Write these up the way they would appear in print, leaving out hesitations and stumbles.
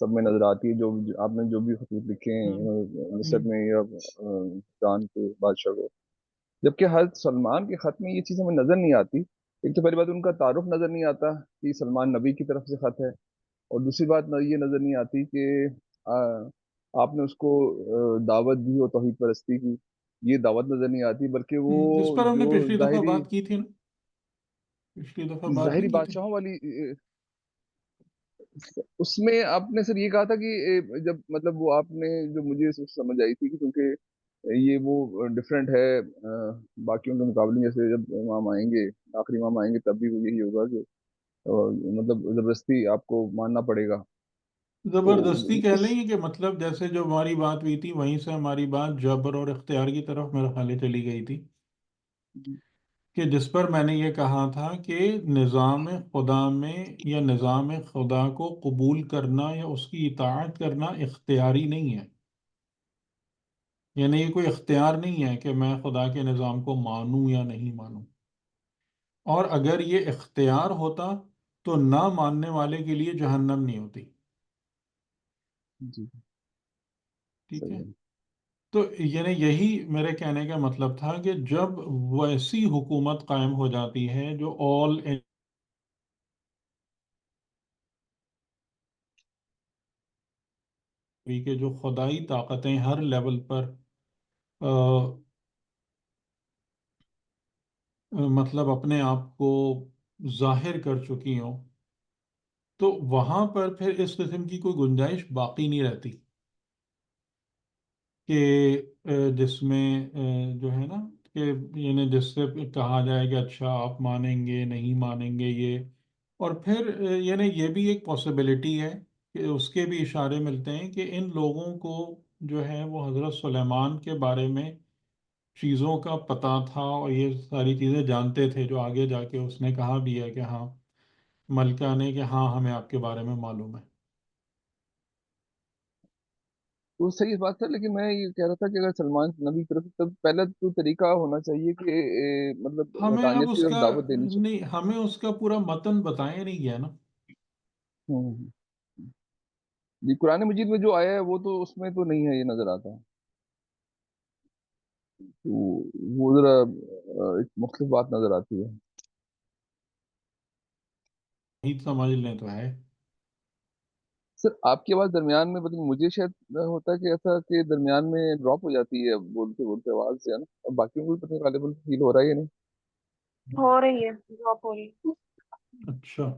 سب میں نظر آتی ہے، جو آپ نے جو بھی خطوط لکھے ہیں مصر میں یا جان کے بادشاہ کو، جبکہ حضرت سلمان کے خط میں یہ چیز ہمیں نظر نہیں آتی. ایک تو پہلی بات ان کا تعارف نظر نہیں آتا کہ سلمان نبی کی طرف سے خط ہے، اور دوسری بات یہ نظر نہیں آتی کہ آپ نے اس کو دعوت دی اور توحید پرستی کی، یہ دعوت نظر نہیں آتی، بلکہ وہ اس پر ہم نے جو پچھلی دفعہ بات کی تھی نا، پچھلی دفعہ بات ظاہری نہیں کی تھی. بادشاہوں والی اس میں آپ نے سر یہ کہا تھا کہ جب مطلب وہ آپ نے جو مجھے سمجھ آئی تھی کہ کیونکہ یہ وہ ڈفرینٹ ہے باقیوں کے مقابلے، جیسے جب امام آئیں گے، آخری امام آئیں گے، تب بھی وہ یہی ہوگا کہ مطلب زبردستی آپ کو ماننا پڑے گا. تو زبردستی کہہ اس لیں کہ مطلب جیسے جو ہماری بات ہوئی تھی وہیں سے ہماری بات جبر اور اختیار کی طرف میرے خیال چلی گئی تھی، کہ جس پر میں نے یہ کہا تھا کہ نظام خدا میں یا نظام خدا کو قبول کرنا یا اس کی اطاعت کرنا اختیاری نہیں ہے. یعنی یہ کوئی اختیار نہیں ہے کہ میں خدا کے نظام کو مانوں یا نہیں مانوں. اور اگر یہ اختیار ہوتا تو نہ ماننے والے کے لیے جہنم نہیں ہوتی. جی ٹھیک ہے. صحیح ہے. تو یعنی یہی میرے کہنے کا مطلب تھا کہ جب ویسی حکومت قائم ہو جاتی ہے جو آل کہ جو خدائی طاقتیں ہر لیول پر مطلب اپنے آپ کو ظاہر کر چکی ہوں، تو وہاں پر پھر اس قسم کی کوئی گنجائش باقی نہیں رہتی کہ جس میں جو ہے نا کہ یعنی جس سے کہا جائے کہ اچھا آپ مانیں گے نہیں مانیں گے یہ. اور پھر یعنی یہ بھی ایک پاسبلٹی ہے کہ اس کے بھی اشارے ملتے ہیں کہ ان لوگوں کو جو ہے وہ حضرت سلیمان کے بارے میں چیزوں کا پتہ تھا اور یہ ساری چیزیں جانتے تھے، جو آگے جا کے اس نے کہا بھی ہے کہ ہاں ملکہ نے کہ ہاں ہمیں آپ کے بارے میں معلوم ہے. وہ صحیح بات ہے، لیکن میں یہ کہہ رہا تھا کہ اگر سلمان نبی کی طرف، تب پہلا تو طریقہ ہونا چاہیے کہ مطلب ہمیں اب حقانیت کی اس طرف کا دعوت دینی چاہیے. نہیں، ہمیں اس کا پورا متن بتایا نہیں گیا نا. ہوں. جی قرآن مجید میں جو آیا ہے وہ تو اس میں تو نہیں ہے، یہ نظر آتا ہے. تو وہ ذرا ایک مختلف بات نظر آتی ہے. عید سمجھ لیں تو ہے. سر آپ کی آواز درمیان میں مطلب مجھے شاید ہوتا ہے کہ ایسا کہ درمیان میں ڈراپ ہو جاتی ہے بولتے بولتے آواز سے، ہے نا؟ اور باقیوں کو بھی پتہ نہیں غالباً فیل ہو رہا ہے یا نہیں. ہو رہی ہے، ڈراپ ہو رہی ہے. اچھا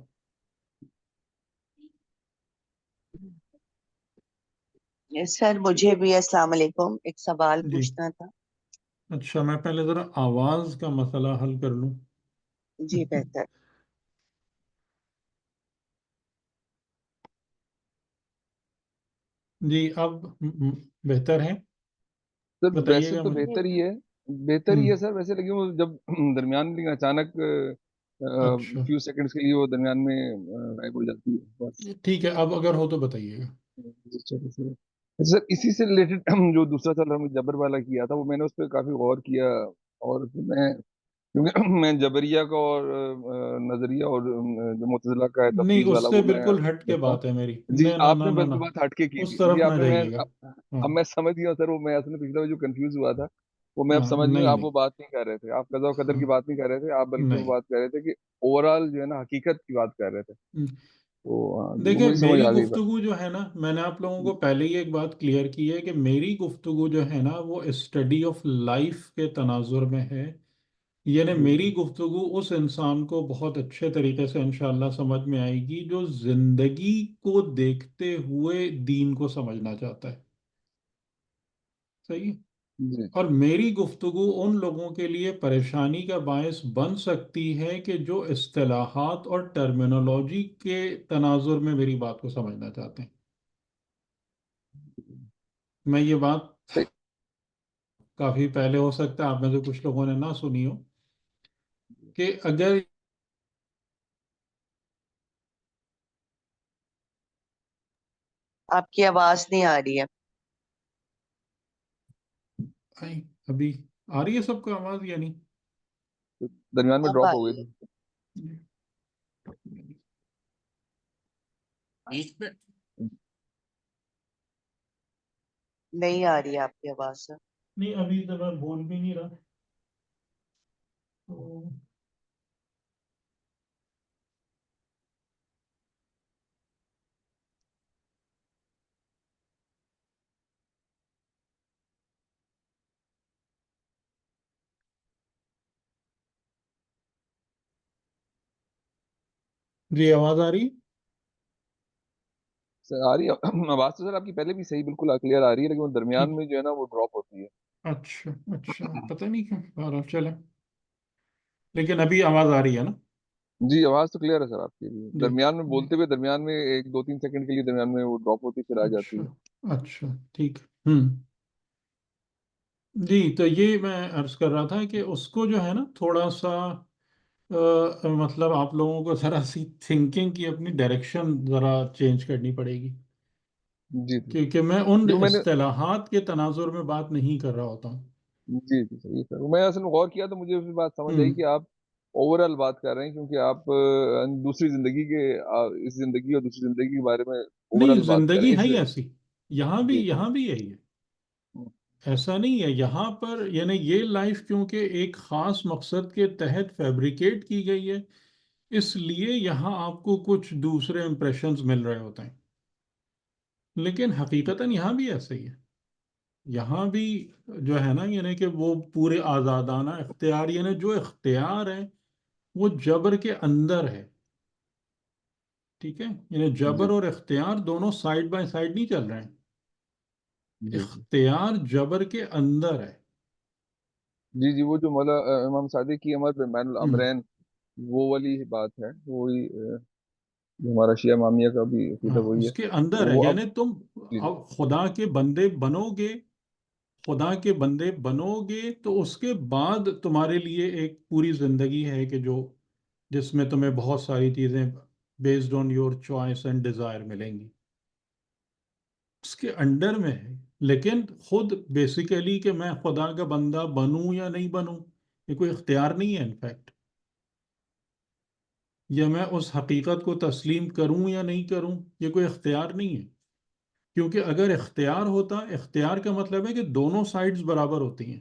سر مجھے بھی السلام علیکم، ایک سوال جی. پوچھنا تھا. اچھا میں پہلے ذرا آواز کا مسئلہ حل کر لوں. جی بہتر. جی اب بہتر ہے، سر بتائیے ویسے گا تو مجھے. جی بہتر جی. ہی ہے، بہتر ہی ہم، ہے سر ویسے، لیکن وہ جب درمیان میں لیکن اچانک اچھا فیو سیکنڈز کے لیے وہ درمیان میں غائب ہو جاتی ہے بس. ٹھیک ہے، اب اگر ہو تو بتائیے گا. اچھا سر اسی سے ریلیٹڈ جو دوسرا سوال ہم نے جبر والا کیا تھا، وہ میں نے اس پہ کافی غور کیا، اور پھر میں کیونکہ میں جبریہ کا اور نظریہ اور جو معتزلہ کا ہے نہیں تفویض اس والا سے وہ میں بالکل ہٹ کے رکھتا ہوں. بات ہے میری. جی نہیں نہ آپ نہ نے نہ نہ، بلکہ بات ہٹ کے کی اس تھی طرف جی. آپ نہ نے میں جائیے گا. ہاں اب میں سمجھ گیا سر، وہ میں اصل میں پچھلا جو کنفیوز ہوا تھا وہ میں اب ہاں، سمجھ گیا. نہیں آپ نہیں. وہ بات نہیں کر رہے تھے، آپ قضا و قدر ہاں کی بات نہیں کر رہے تھے، آپ بلکہ وہ نہیں. بات کر رہے تھے کہ اوور آل جو ہے نا حقیقت کی بات کر رہے تھے. تو وہ دیکھیں مجھے سمجھ میری آ گئی بات. گفتگو جو ہے نا، میں نے آپ لوگوں کو پہلے ہی ایک بات کلیئر کی ہے کہ میری گفتگو جو ہے نا وہ اسٹڈی آف لائف کے تناظر میں ہے. یعنی جی میری گفتگو اس انسان کو بہت اچھے طریقے سے انشاءاللہ سمجھ میں آئے گی جو زندگی کو دیکھتے ہوئے دین کو سمجھنا چاہتا ہے. صحیح. جی اور میری گفتگو ان لوگوں کے لیے پریشانی کا باعث بن سکتی ہے کہ جو اصطلاحات اور ٹرمینولوجی کے تناظر میں میری بات کو سمجھنا چاہتے ہیں. میں یہ بات صحیح. کافی پہلے ہو سکتا ہے آپ میں سے کچھ لوگوں نے نہ سنی ہو، کہ اگر آپ کی آواز نہیں آ رہی ہے. ابھی آ رہی ہے سب کو آواز یا نہیں؟ درمیان میں اب ڈراپ ہو گئی آئی تھی. ہے. نہیں آ رہی ہے آپ کی آواز سر. نہیں ابھی تو میں بول بھی نہیں رہا. تو جی آواز آ رہی ہے؟ سر آ رہی ہے آواز تو سر آپ کی پہلے بھی صحیح بالکل کلیئر آ رہی ہے، لیکن وہ درمیان میں جو ہے نا وہ ڈراپ ہوتی ہے. اچھا اچھا، پتہ نہیں کیوں. بہرحال چلیں، لیکن ابھی آواز آ رہی ہے نا؟ جی آواز تو کلیئر ہے سر آپ کی بھی. جی درمیان میں جی. بولتے ہوئے درمیان میں 1 2 3 سیکنڈ کے لیے درمیان میں وہ ڈراپ ہوتی پھر آ جاتی اچھا ہے. اچھا ٹھیک. جی تو یہ میں عرض کر رہا تھا کہ اس کو جو ہے نا تھوڑا سا مطلب آپ لوگوں کو ذرا سی تھنکنگ کی اپنی ڈائریکشن ذرا چینج کرنی پڑے گی، جی جی کیونکہ میں ان جو میں نے اصطلاحات کے تناظر میں بات نہیں کر رہا ہوتا ہوں. جی جی صحیح سر، میں اصل میں غور کیا تو مجھے پھر بات سمجھ ہوں آئی کہ آپ اوور آل بات کر رہے ہیں، کیونکہ آپ دوسری زندگی کے اس زندگی اور دوسری زندگی کے بارے میں اوور نہیں، آل بات کر رہے زندگی ہیں ہے اس ہی لیے. ایسی. یہاں بھی جی یہاں بھی یہی ہے. ہوں، ایسا نہیں ہے یہاں پر، یعنی یہ لائف کیونکہ ایک خاص مقصد کے تحت فیبریکیٹ کی گئی ہے، اس لیے یہاں آپ کو کچھ دوسرے امپریشنز مل رہے ہوتے ہیں، لیکن حقیقتاً یہاں بھی ایسا ہی ہے. یہاں بھی جو ہے نا یعنی کہ وہ پورے آزادانہ اختیار، یعنی جو اختیار ہے وہ جبر کے اندر ہے. ٹھیک ہے، یعنی جی جبر اور اختیار دونوں سائیڈ بائی سائیڈ نہیں چل رہے ہیں. جی جی اختیار جبر کے اندر ہے. جی جی وہ جو مولا امام صادق کی امر بین ہم، الامرین وہ والی بات ہے، وہی جو ہمارا شیعہ امامیہ کا بھی عقیدہ ہاں وہی ہے. اس کے اندر ہے، وہ اب یعنی تم جی اب خدا کے بندے بنو گے، خدا کے بندے بنو گے تو اس کے بعد تمہارے لیے ایک پوری زندگی ہے کہ جو جس میں تمہیں بہت ساری چیزیں based on your choice and desire ملیں گی، اس کے انڈر میں ہے. لیکن خود بیسیکلی کہ میں خدا کا بندہ بنوں یا نہیں بنوں، یہ کوئی اختیار نہیں ہے انفیکٹ. یا میں اس حقیقت کو تسلیم کروں یا نہیں کروں، یہ کوئی اختیار نہیں ہے. کیونکہ اگر اختیار ہوتا، اختیار کا مطلب ہے کہ دونوں سائڈز برابر ہوتی ہیں.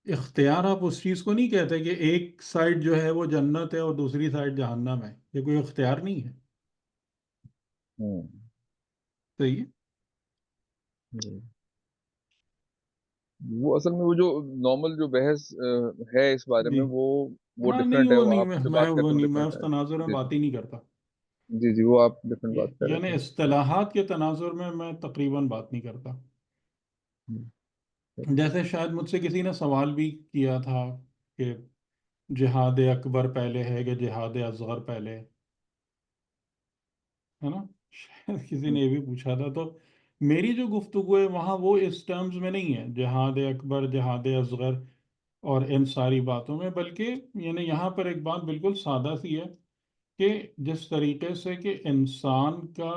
اختیار آپ اس چیز کو نہیں کہتے کہ ایک سائڈ جو ہے وہ جنت ہے اور دوسری سائڈ جہنم ہے، یہ کوئی اختیار نہیں ہے. ہوں صحیح ہے. جی. وہ اصل میں وہ جو نارمل جو بحث ہے اس بارے جی میں وہ ہاں، نہیں ڈفرینٹ ہے، وہ وہ نہیں، آپ میں جو میں بات وہ کرتے ہیں وہ نہیں، میں ڈفرینٹ اس ہے. تناظر میں جی بات ہی نہیں کرتا. جی جی وہ آپ ڈفرینٹ بات کر رہے یعنی تھے. اصطلاحات کے تناظر میں میں تقریباً بات نہیں کرتا. ہوں، جیسے شاید مجھ سے کسی نے سوال بھی کیا تھا کہ جہاد اکبر پہلے ہے کہ جہاد اصغر پہلے ہے نا. شاید کسی نے یہ بھی پوچھا تھا. تو میری جو گفتگو ہے وہاں وہ اس ٹرمز میں نہیں ہے جہاد اکبر جہاد اصغر اور ان ساری باتوں میں، بلکہ یعنی یہاں پر ایک بات بالکل سادہ سی ہے کہ جس طریقے سے کہ انسان کا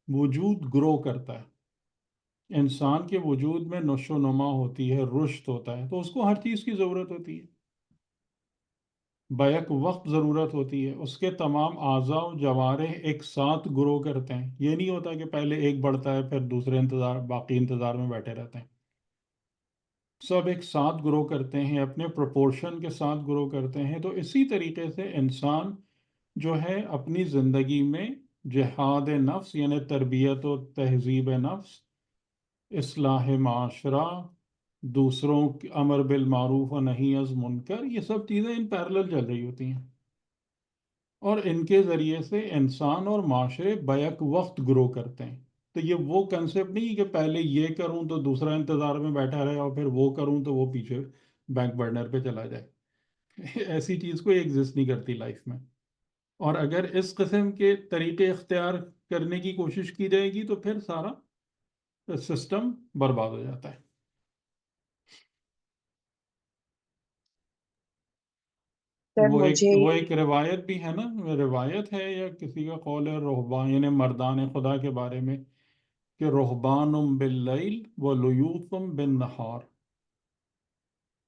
وجود گرو کرتا ہے، انسان کے وجود میں نشو و نما ہوتی ہے، رشد ہوتا ہے، تو اس کو ہر چیز کی ضرورت ہوتی ہے، بیک وقت ضرورت ہوتی ہے. اس کے تمام اعضاء و جوارح ایک ساتھ گرو کرتے ہیں. یہ نہیں ہوتا کہ پہلے ایک بڑھتا ہے پھر دوسرے باقی انتظار میں بیٹھے رہتے ہیں. سب ایک ساتھ گرو کرتے ہیں، اپنے پروپورشن کے ساتھ گرو کرتے ہیں. تو اسی طریقے سے انسان جو ہے اپنی زندگی میں جہاد نفس یعنی تربیت و تہذیب نفس، اصلاح معاشرہ، دوسروں کے امر بالمعروف و نہی از منکر، یہ سب چیزیں ان پیرلل چل رہی ہوتی ہیں. اور ان کے ذریعے سے انسان اور معاشرے بیک وقت گرو کرتے ہیں. تو یہ وہ کنسیپٹ نہیں کہ پہلے یہ کروں تو دوسرا انتظار میں بیٹھا رہے اور پھر وہ کروں تو وہ پیچھے بیک برنر پہ چلا جائے. ایسی چیز کوئی ایگزسٹ نہیں کرتی لائف میں. اور اگر اس قسم کے طریقے اختیار کرنے کی کوشش کی جائے گی تو پھر سارا سسٹم برباد ہو جاتا ہے. سر مجھے وہ ایک روایت بھی ہے نا، روایت ہے یا کسی کا قول ہے رہبان یعنی مردان خدا کے بارے میں کہ رہبانم باللیل و لیوثم بالنہار،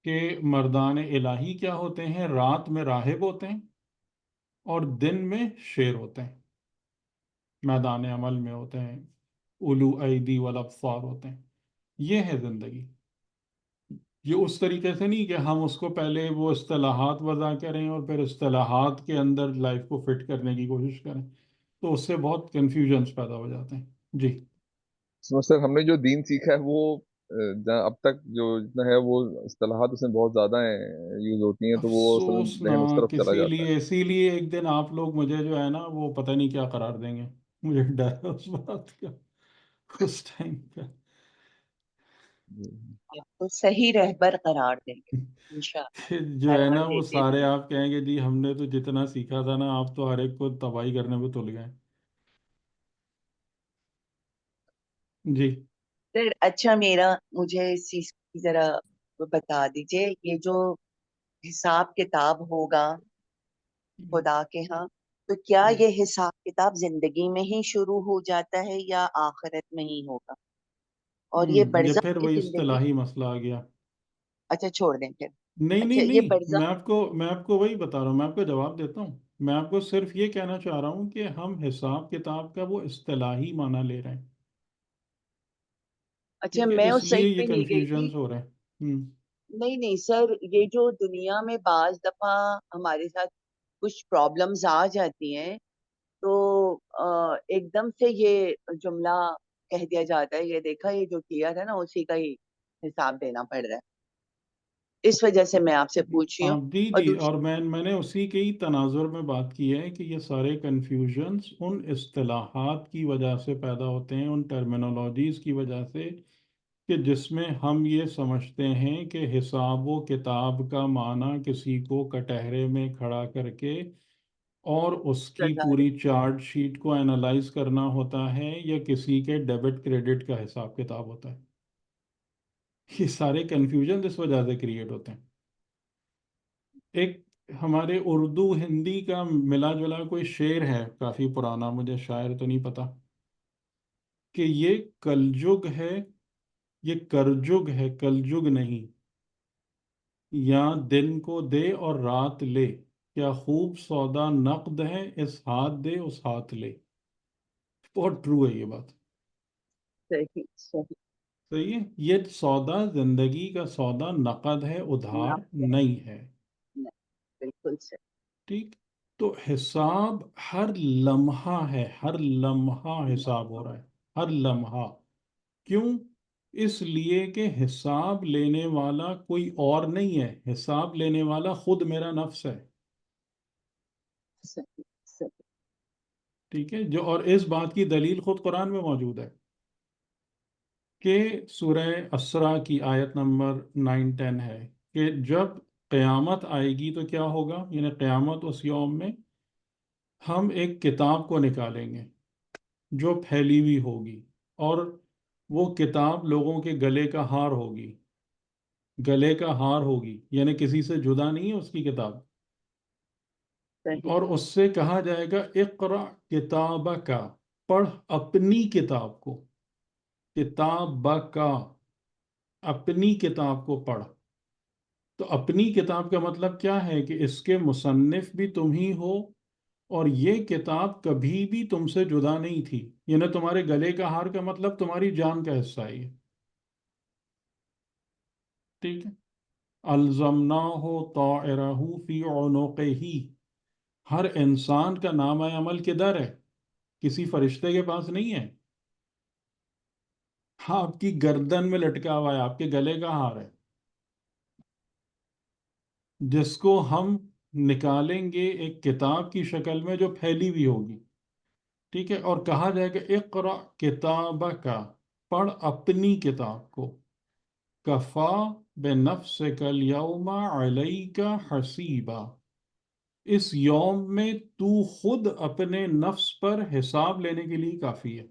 کہ مردان الہی کیا ہوتے ہیں، رات میں راہب ہوتے ہیں اور دن میں شیر ہوتے ہیں، میدان عمل میں ہوتے ہیں، اولو ایدی والابصار ہوتے ہیں. یہ ہے زندگی. یہ اس طریقے سے نہیں کہ ہم اس کو پہلے وہ اصطلاحات وضع کریں اور پھر اصطلاحات کے اندر لائف کو فٹ کرنے کی کوشش کریں، تو اس سے بہت کنفیوژنس پیدا ہو جاتے ہیں. جی. سر ہم نے جو دین سیکھا ہے وہ اب تک جو جتنا ہے وہ اصطلاحات اس میں بہت زیادہ ہیں یوز ہوتی ہیں، تو وہ اصل میں ذہن اس طرف افسوسناک، چلا جاتا ہے. اسی لیے ایک دن آپ لوگ مجھے جو ہے نا وہ پتہ نہیں کیا قرار دیں گے. مجھے ڈر ہے اس بات کا، اس ٹائم کا. جی. آپ کو صحیح رہبر قرار دیں گے انشاءاللہ. کہ جو ہے قرار نا وہ دیتے سارے بھی ہیں. آپ کہیں گے جی ہم نے تو جتنا سیکھا تھا نا، آپ تو ہر ایک کو تباہی کرنے پہ تل گئے. جی. سر اچھا، مجھے اس چیز کی ذرا بتا دیجئے، یہ جو حساب کتاب ہوگا خدا کے ہاں، تو کیا یہ حساب کتاب زندگی میں ہی شروع ہو جاتا ہے یا آخرت میں ہی ہوگا؟ اور یہ یہ برزخ پھر کی وہی زندگی، اصطلاحی مسئلہ آ گیا. اچھا چھوڑ دیں پھر. نہیں اچھا نہیں یہ نہیں، برزخ، میں آپ کو وہی بتا رہا ہوں، میں آپ کو جواب دیتا ہوں. میں آپ کو صرف یہ کہنا چاہ رہا ہوں کہ ہم حساب کتاب کا وہ اصطلاحی معنی لے رہے ہیں. اچھا ٹھیک ہے، میں اس اس لیے سائڈ پہ یہ نہیں گئی تھی. کنفیوژنس ہو رہے ہیں. نہیں نہیں سر، یہ جو دنیا میں بعض دفعہ ہمارے ساتھ کچھ پرابلمز آ جاتی ہیں، تو ایک دم سے یہ جملہ کہہ دیا جاتا ہے، یہ دیکھا یہ جو کیا تھا نا اسی کا ہی حساب دینا پڑ رہا ہے. اس وجہ سے میں آپ سے پوچھ رہی ہوں. جی اور جی، اور میں نے اسی کے ہی تناظر میں بات کی ہے کہ یہ سارے کنفیوژنس ان اصطلاحات کی وجہ سے پیدا ہوتے ہیں، ان ٹرمینولوجیز کی وجہ سے، کہ جس میں ہم یہ سمجھتے ہیں کہ حساب و کتاب کا معنی کسی کو کٹہرے میں کھڑا کر کے اور اس کی پوری چارٹ شیٹ کو اینالائز کرنا ہوتا ہے، یا کسی کے ڈیبٹ کریڈٹ کا حساب کتاب ہوتا ہے. یہ سارے کنفیوژن اس وجہ سے کریٹ ہوتے ہیں. ایک ہمارے اردو ہندی کا ملا جلا کوئی شعر ہے کافی پرانا، مجھے شاعر تو نہیں پتا، کہ یہ کلجگ ہے، یہ کرجگ ہے کلجگ نہیں، یا دن کو دے اور رات لے، کیا خوب سودا نقد ہے اس ہاتھ دے اس ہاتھ لے. بہت ٹرو ہے یہ بات. صحیح صحیح. صحیح ہے. یہ سودا، زندگی کا سودا نقد ہے، ادھار نہیں ہے. بالکل صحیح. ٹھیک. تو حساب ہر لمحہ ہے، ہر لمحہ حساب ہو رہا ہے، ہر لمحہ. کیوں؟ اس لیے کہ حساب لینے والا کوئی اور نہیں ہے، حساب لینے والا خود میرا نفس ہے. صحیح صحیح. ٹھیک ہے. جو اور اس بات کی دلیل خود قرآن میں موجود ہے، کہ سورہ اسراء کی آیت نمبر 9-10 ہے کہ جب قیامت آئے گی تو کیا ہوگا، یعنی قیامت اس یوم میں ہم ایک کتاب کو نکالیں گے جو پھیلی ہوئی ہوگی، اور وہ کتاب لوگوں کے گلے کا ہار ہوگی. گلے کا ہار ہوگی یعنی کسی سے جدا نہیں ہے اس کی کتاب. صحیح اور اس سے کہا جائے گا اقرأ کتابک، پڑھ اپنی کتاب کو. کتابک، اپنی کتاب کو پڑھ. تو اپنی کتاب کا مطلب کیا ہے کہ اس کے مصنف بھی تم ہی ہو، اور یہ کتاب کبھی بھی تم سے جدا نہیں تھی. یعنی تمہارے گلے کا ہار کا مطلب تمہاری جان کا حصہ ہے یہ. ٹھیک ہے. الزمناہ طائرہ فی عنقہ، ہر انسان کا نامہ عمل کدھر ہے؟ کسی فرشتے کے پاس نہیں ہے. ہاں، آپ کی گردن میں لٹکا ہوا ہے، آپ کے گلے کا ہار ہے، جس کو ہم نکالیں گے ایک کتاب کی شکل میں جو پھیلی ہوئی ہوگی. ٹھیک ہے. اور کہا جائے کہ اقرأ کتابک، پڑھ اپنی کتاب کو. کفا بنفسک الیوم علیک حسیبا، اس یوم میں تو خود اپنے نفس پر حساب لینے کے لیے کافی ہے،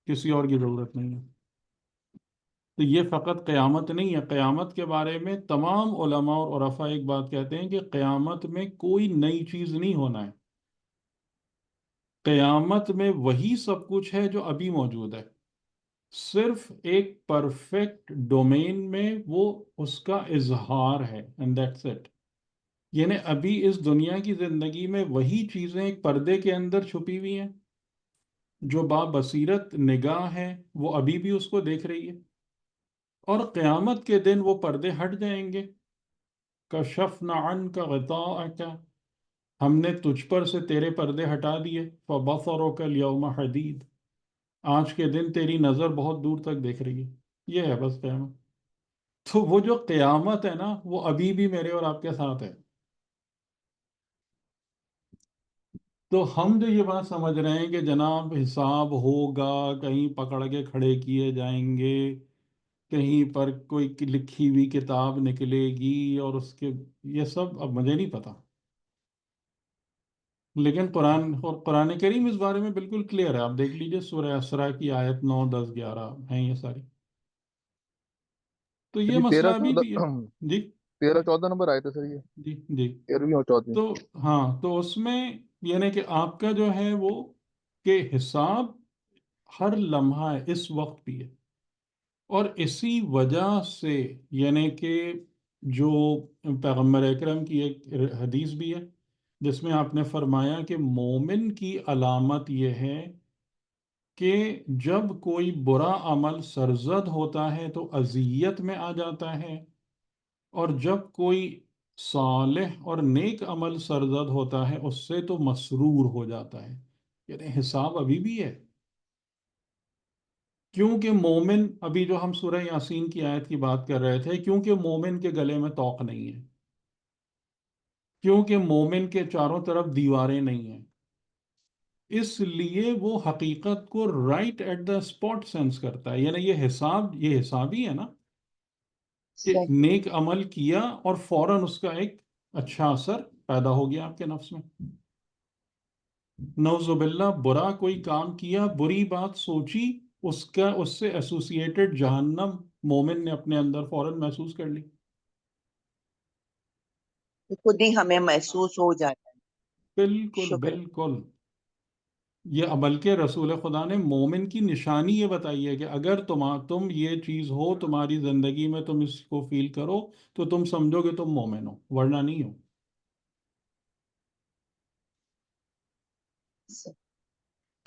کسی اور کی ضرورت نہیں ہے. تو یہ فقط قیامت نہیں ہے. قیامت کے بارے میں تمام علماء اور عرفاء ایک بات کہتے ہیں کہ قیامت میں کوئی نئی چیز نہیں ہونا ہے. قیامت میں وہی سب کچھ ہے جو ابھی موجود ہے، صرف ایک پرفیکٹ ڈومین میں وہ اس کا اظہار ہے. And that's it. یعنی ابھی اس دنیا کی زندگی میں وہی چیزیں ایک پردے کے اندر چھپی ہوئی ہیں جو بابصیرت نگاہ ہے وہ ابھی بھی اس کو دیکھ رہی ہے، اور قیامت کے دن وہ پردے ہٹ جائیں گے. کشفنا عنک غطاءک، ہم نے تجھ پر سے تیرے پردے ہٹا دیے. فبصرک الیوم حدید، آج کے دن تیری نظر بہت دور تک دیکھ رہی ہے. یہ ہے بس قیامت. تو وہ جو قیامت ہے نا وہ ابھی بھی میرے اور آپ کے ساتھ ہے. تو ہم جو یہ بات سمجھ رہے ہیں کہ جناب حساب ہوگا، کہیں پکڑ کے کھڑے کیے جائیں گے، کہیں پر کوئی لکھی ہوئی کتاب نکلے گی اور اس کے، یہ سب اب مجھے نہیں پتا. لیکن قرآن کریم اس بارے میں بالکل کلیئر ہے. آپ دیکھ لیجئے سورہ اسراء کی آیت 9، 10، 11 ہیں یہ ساری. تو یہ جی مسئلہ ابھی بھی ہے. جی 13-14 نمبر آئے تھے سر، یہ جی جی. 13ویں اور 14ویں. تو ہاں، تو اس میں یعنی کہ آپ کا جو ہے وہ کہ حساب ہر لمحہ ہے، اس وقت بھی ہے. اور اسی وجہ سے یعنی کہ جو پیغمبر اکرم کی ایک حدیث بھی ہے جس میں آپ نے فرمایا کہ مومن کی علامت یہ ہے کہ جب کوئی برا عمل سرزد ہوتا ہے تو اذیت میں آ جاتا ہے، اور جب کوئی صالح اور نیک عمل سرزد ہوتا ہے اس سے تو مسرور ہو جاتا ہے. یعنی حساب ابھی بھی ہے. کیونکہ مومن، ابھی جو ہم سورہ یاسین کی آیت کی بات کر رہے تھے، کیونکہ مومن کے گلے میں طوق نہیں ہے، کیونکہ مومن کے چاروں طرف دیواریں نہیں ہیں، اس لیے وہ حقیقت کو right at the spot sense کرتا ہے. یعنی یہ حساب ہی ہے نا کہ صحیح. نیک عمل کیا اور فوراً اس کا ایک اچھا اثر پیدا ہو گیا آپ کے نفس میں. نعوذ باللہ برا کوئی کام کیا، بری بات سوچی، اس سے ایسوسیٹڈ جہنم مومن نے اپنے اندر فوراً محسوس کر لی. خود ہی ہمیں محسوس ہو جاتا ہے. بالکل شکر. بالکل. یہ بلکہ رسول خدا نے مومن کی نشانی یہ بتائی ہے کہ اگر تم یہ چیز ہو تمہاری زندگی میں، تم اس کو فیل کرو تو تم سمجھو کہ تم مومن ہو، ورنہ نہیں ہو.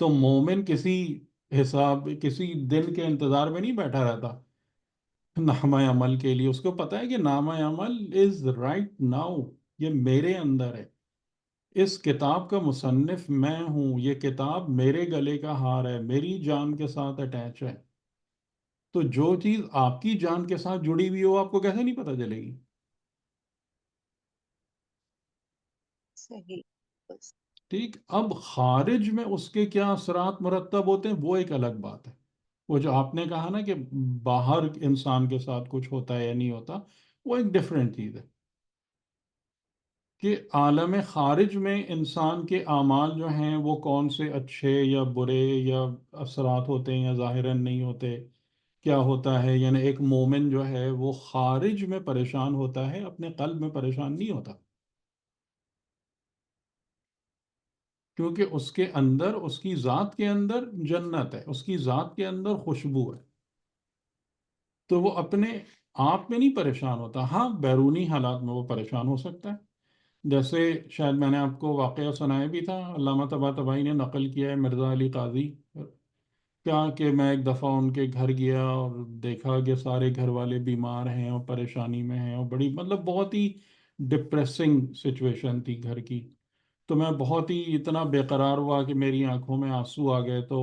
تو مومن کسی دن کے انتظار میں نہیں بیٹھا رہتا نامہ عمل کے لیے. اس کو پتا ہے کہ نامہ عمل از رائٹ ناؤ، یہ میرے اندر ہے، اس کتاب کا مصنف میں ہوں، یہ کتاب میرے گلے کا ہار ہے، میری جان کے ساتھ اٹیچ ہے. تو جو چیز آپ کی جان کے ساتھ جڑی ہوئی ہو آپ کو کیسے نہیں پتہ چلے گی؟ صحیح. بس. ٹھیک. اب خارج میں اس کے کیا اثرات مرتب ہوتے ہیں وہ ایک الگ بات ہے. وہ جو آپ نے کہا نا کہ باہر انسان کے ساتھ کچھ ہوتا ہے یا نہیں ہوتا، وہ ایک ڈفرینٹ چیز ہے. کہ عالم خارج میں انسان کے اعمال جو ہیں وہ کون سے اچھے یا برے یا اثرات ہوتے ہیں یا ظاہراً نہیں ہوتے، کیا ہوتا ہے. یعنی ایک مومن جو ہے وہ خارج میں پریشان ہوتا ہے، اپنے قلب میں پریشان نہیں ہوتا، کیونکہ اس کے اندر، اس کی ذات کے اندر جنت ہے، اس کی ذات کے اندر خوشبو ہے. تو وہ اپنے آپ میں نہیں پریشان ہوتا. ہاں بیرونی حالات میں وہ پریشان ہو سکتا ہے. جیسے شاید میں نے آپ کو واقعہ سنایا بھی تھا، علامہ طباطبائی نے نقل کیا ہے مرزا علی قاضی کیا کہ میں ایک دفعہ ان کے گھر گیا اور دیکھا کہ سارے گھر والے بیمار ہیں اور پریشانی میں ہیں، اور بڑی مطلب بہت ہی ڈپریسنگ سچویشن تھی گھر کی. تو میں بہت ہی اتنا بے قرار ہوا کہ میری آنکھوں میں آنسو آ گئے. تو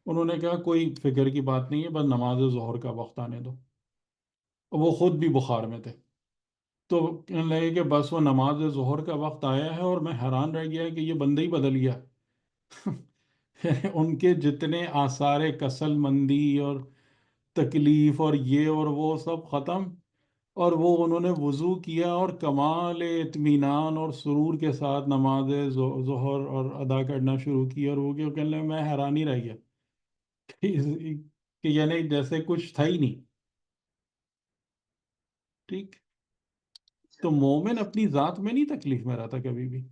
انہوں نے کہا کوئی فکر کی بات نہیں ہے، بس نماز ظہر کا وقت آنے دو. وہ خود بھی بخار میں تھے. تو کہنے لگے کہ بس وہ نماز ظہر کا وقت آیا ہے، اور میں حیران رہ گیا کہ یہ بندہ ہی بدل گیا. ان کے جتنے آثار کسل مندی اور تکلیف اور یہ اور وہ سب ختم، اور وہ انہوں نے وضو کیا اور کمال اطمینان اور سرور کے ساتھ نماز ظہر اور ادا کرنا شروع کی. اور وہ کہنے لگے میں حیران ہی رہ گیا کہ یعنی جیسے کچھ تھا ہی نہیں. ٹھیک. تو مومن اپنی ذات میں نہیں تکلیف میں رہتا کبھی بھی.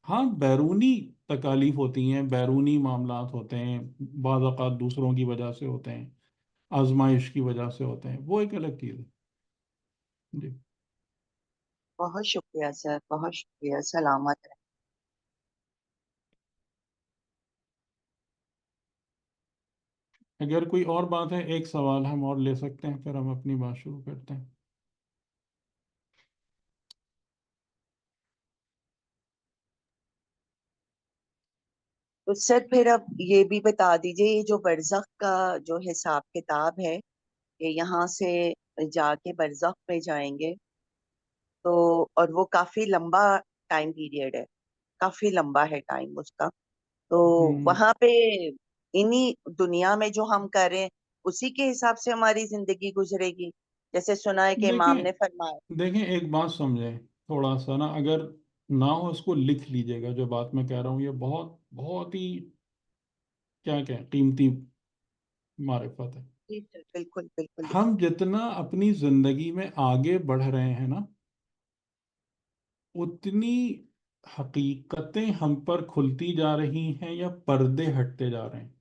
ہاں بیرونی تکالیف ہوتی ہیں، بیرونی معاملات ہوتے ہیں، بعض اوقات دوسروں کی وجہ سے ہوتے ہیں، آزمائش کی وجہ سے ہوتے ہیں، وہ ایک الگ چیز ہے. جی. بہت شکریہ سر، بہت شکریہ. سلامت رہیں. اگر کوئی اور بات ہے، ایک سوال ہم اور لے سکتے ہیں، پھر ہم اپنی بات شروع کرتے ہیں. تو سر پھر اب یہ بھی بتا دیجئے، یہ جو برزخ کا جو حساب کتاب ہے، کہ یہاں سے جا کے برزخ میں جائیں گے، تو اور وہ کافی لمبا ٹائم پیریڈ ہے، کافی لمبا ہے ٹائم اس کا، تو ہم، وہاں پہ انہی دنیا میں جو ہم کر رہے ہیں اسی کے حساب سے ہماری زندگی گزرے گی، جیسے سنا ہے کہ امام دیکھیں نے فرمایا. دیکھیں ایک بات سمجھیں تھوڑا سا نا، اگر نہ ہو اس کو لکھ لیجئے گا. جو بات میں کہہ رہا ہوں یہ بہت بہت ہی کیا کہیں قیمتی معرفت ہے. جی سر، بالکل بالکل ہم لکھیں. جتنا اپنی زندگی میں آگے بڑھ رہے ہیں نا، اتنی حقیقتیں ہم پر کھلتی جا رہی ہیں یا پردے ہٹتے جا رہے ہیں.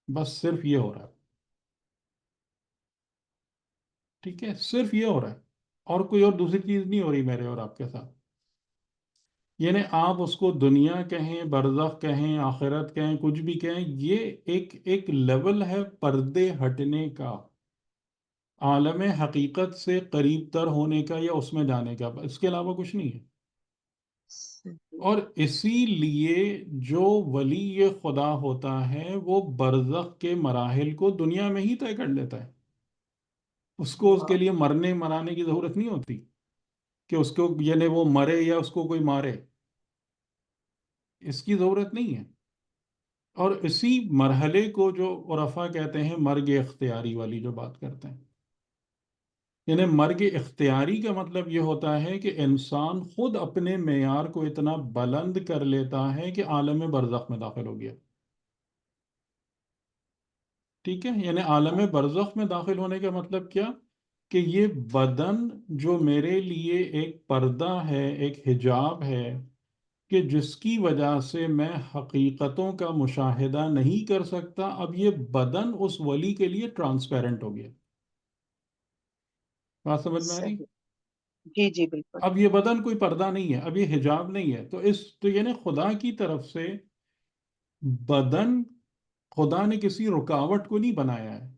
بس صرف یہ ہو رہا ہے. ٹھیک ہے، صرف یہ ہو رہا ہے، اور کوئی اور دوسری چیز نہیں ہو رہی میرے اور آپ کے ساتھ. یعنی آپ اس کو دنیا کہیں، برزخ کہیں، آخرت کہیں، کچھ بھی کہیں، یہ ایک ایک لیول ہے پردے ہٹنے کا، عالم حقیقت سے قریب تر ہونے کا یا اس میں جانے کا. اس کے علاوہ کچھ نہیں ہے. اور اسی لیے جو ولی خدا ہوتا ہے وہ برزخ کے مراحل کو دنیا میں ہی طے کر لیتا ہے. اس کو اس کے لیے مرنے مرانے کی ضرورت نہیں ہوتی کہ اس کو یعنی وہ مرے یا اس کو کوئی مارے. اس کی ضرورت نہیں ہے. اور اسی مرحلے کو جو عرفا کہتے ہیں مرگ اختیاری والی جو بات کرتے ہیں، یعنی مرگ اختیاری کا مطلب یہ ہوتا ہے کہ انسان خود اپنے معیار کو اتنا بلند کر لیتا ہے کہ عالم برزخ میں داخل ہو گیا. ٹھیک ہے، یعنی عالم برزخ میں داخل ہونے کا مطلب کیا؟ کہ یہ بدن جو میرے لیے ایک پردہ ہے، ایک حجاب ہے، کہ جس کی وجہ سے میں حقیقتوں کا مشاہدہ نہیں کر سکتا، اب یہ بدن اس ولی کے لیے ٹرانسپیرنٹ ہو گیا. بات سمجھ میں آ رہی؟ صحیح. جی جی بالکل. اب یہ بدن کوئی پردہ نہیں ہے، اب یہ حجاب نہیں ہے. تو یعنی خدا کی طرف سے بدن، خدا نے کسی رکاوٹ کو نہیں بنایا ہے،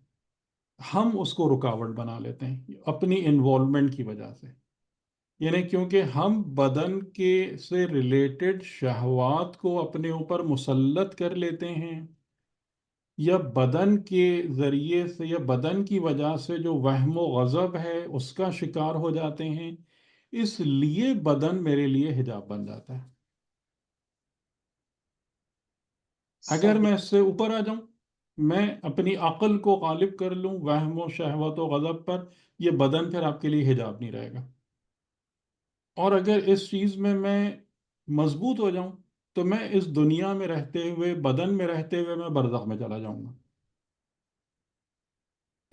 ہم اس کو رکاوٹ بنا لیتے ہیں اپنی انوالومنٹ کی وجہ سے. یعنی کیونکہ ہم بدن کے سے ریلیٹڈ شہوات کو اپنے اوپر مسلط کر لیتے ہیں، یا بدن کے ذریعے سے یا بدن کی وجہ سے جو وہم و غضب ہے اس کا شکار ہو جاتے ہیں، اس لیے بدن میرے لیے حجاب بن جاتا ہے. اگر صحیح. میں اس سے اوپر آ جاؤں، میں اپنی عقل کو غالب کر لوں وہم و شہوت و غضب پر، یہ بدن پھر آپ کے لیے حجاب نہیں رہے گا. اور اگر اس چیز میں مضبوط ہو جاؤں، تو میں اس دنیا میں رہتے ہوئے، بدن میں رہتے ہوئے میں برزخ میں چلا جاؤں گا.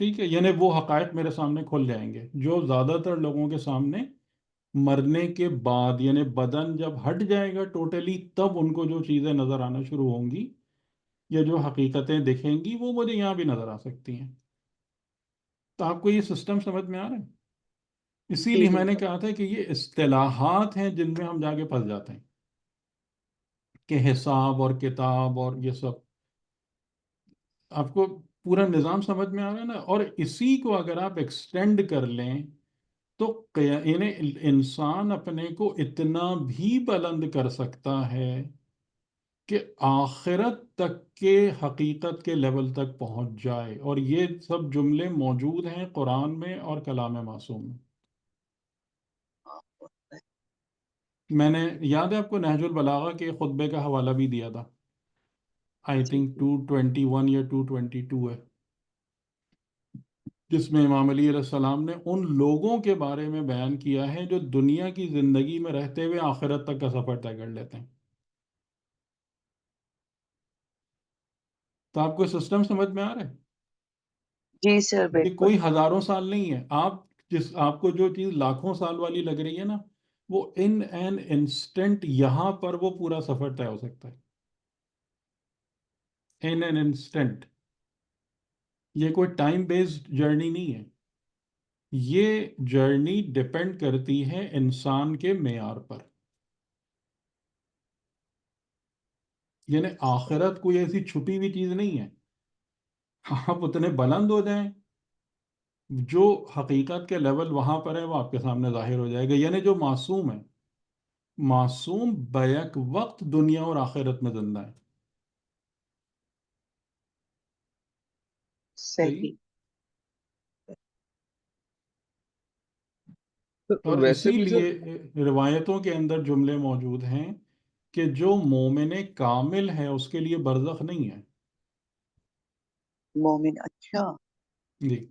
ٹھیک ہے، یعنی وہ حقائق میرے سامنے کھل جائیں گے جو زیادہ تر لوگوں کے سامنے مرنے کے بعد، یعنی بدن جب ہٹ جائے گا ٹوٹلی، تب ان کو جو چیزیں نظر آنا شروع ہوں گی یا جو حقیقتیں دکھیں گی وہ مجھے یہاں بھی نظر آ سکتی ہیں. تو آپ کو یہ سسٹم سمجھ میں آ رہا ہے؟ اسی جی لیے میں نے بالکل. کہا تھا کہ یہ اصطلاحات ہیں جن میں ہم جا کے پھنس جاتے ہیں، کہ حساب اور کتاب اور یہ سب. آپ کو پورا نظام سمجھ میں آ رہا ہے نا؟ اور اسی کو اگر آپ ایکسٹینڈ کر لیں تو یعنی انسان اپنے کو اتنا بھی بلند کر سکتا ہے کہ آخرت تک کے حقیقت کے لیول تک پہنچ جائے. اور یہ سب جملے موجود ہیں قرآن میں اور کلام معصوم میں. میں نے یاد ہے آپ کو نہج البلاغہ کے خطبے کا حوالہ بھی دیا تھا، آئی جی تھنک 221 یا 222 ہے، جس میں امام علی علیہ السلام نے ان لوگوں کے بارے میں بیان کیا ہے جو دنیا کی زندگی میں رہتے ہوئے آخرت تک کا سفر طے کر لیتے ہیں. تو آپ کو سسٹم سمجھ میں آ رہا ہے؟ جی سر یہ بالکل. کوئی ہزاروں سال نہیں ہے. آپ کو جو چیز لاکھوں سال والی لگ رہی ہے نا، وہ ان این انسٹنٹ یہاں پر وہ پورا سفر طے ہو سکتا ہے. In an instant. یہ کوئی ٹائم بیسڈ جرنی نہیں ہے. یہ جرنی ڈپینڈ کرتی ہے انسان کے معیار پر. یعنی آخرت کوئی ایسی چھپی ہوئی چیز نہیں ہے. آپ اتنے بلند ہو جائیں، جو حقیقت کے لیول وہاں پر ہے وہ آپ کے سامنے ظاہر ہو جائے گا. یعنی جو معصوم ہے، معصوم بیک وقت دنیا اور آخرت میں زندہ ہے. صحیح. صحیح. سر اور ویسے اسی بھی لیے سر، روایتوں کے اندر جملے موجود ہیں کہ جو مومن کامل ہے اس کے لیے برزخ نہیں ہے. مومن. اچھا. جی،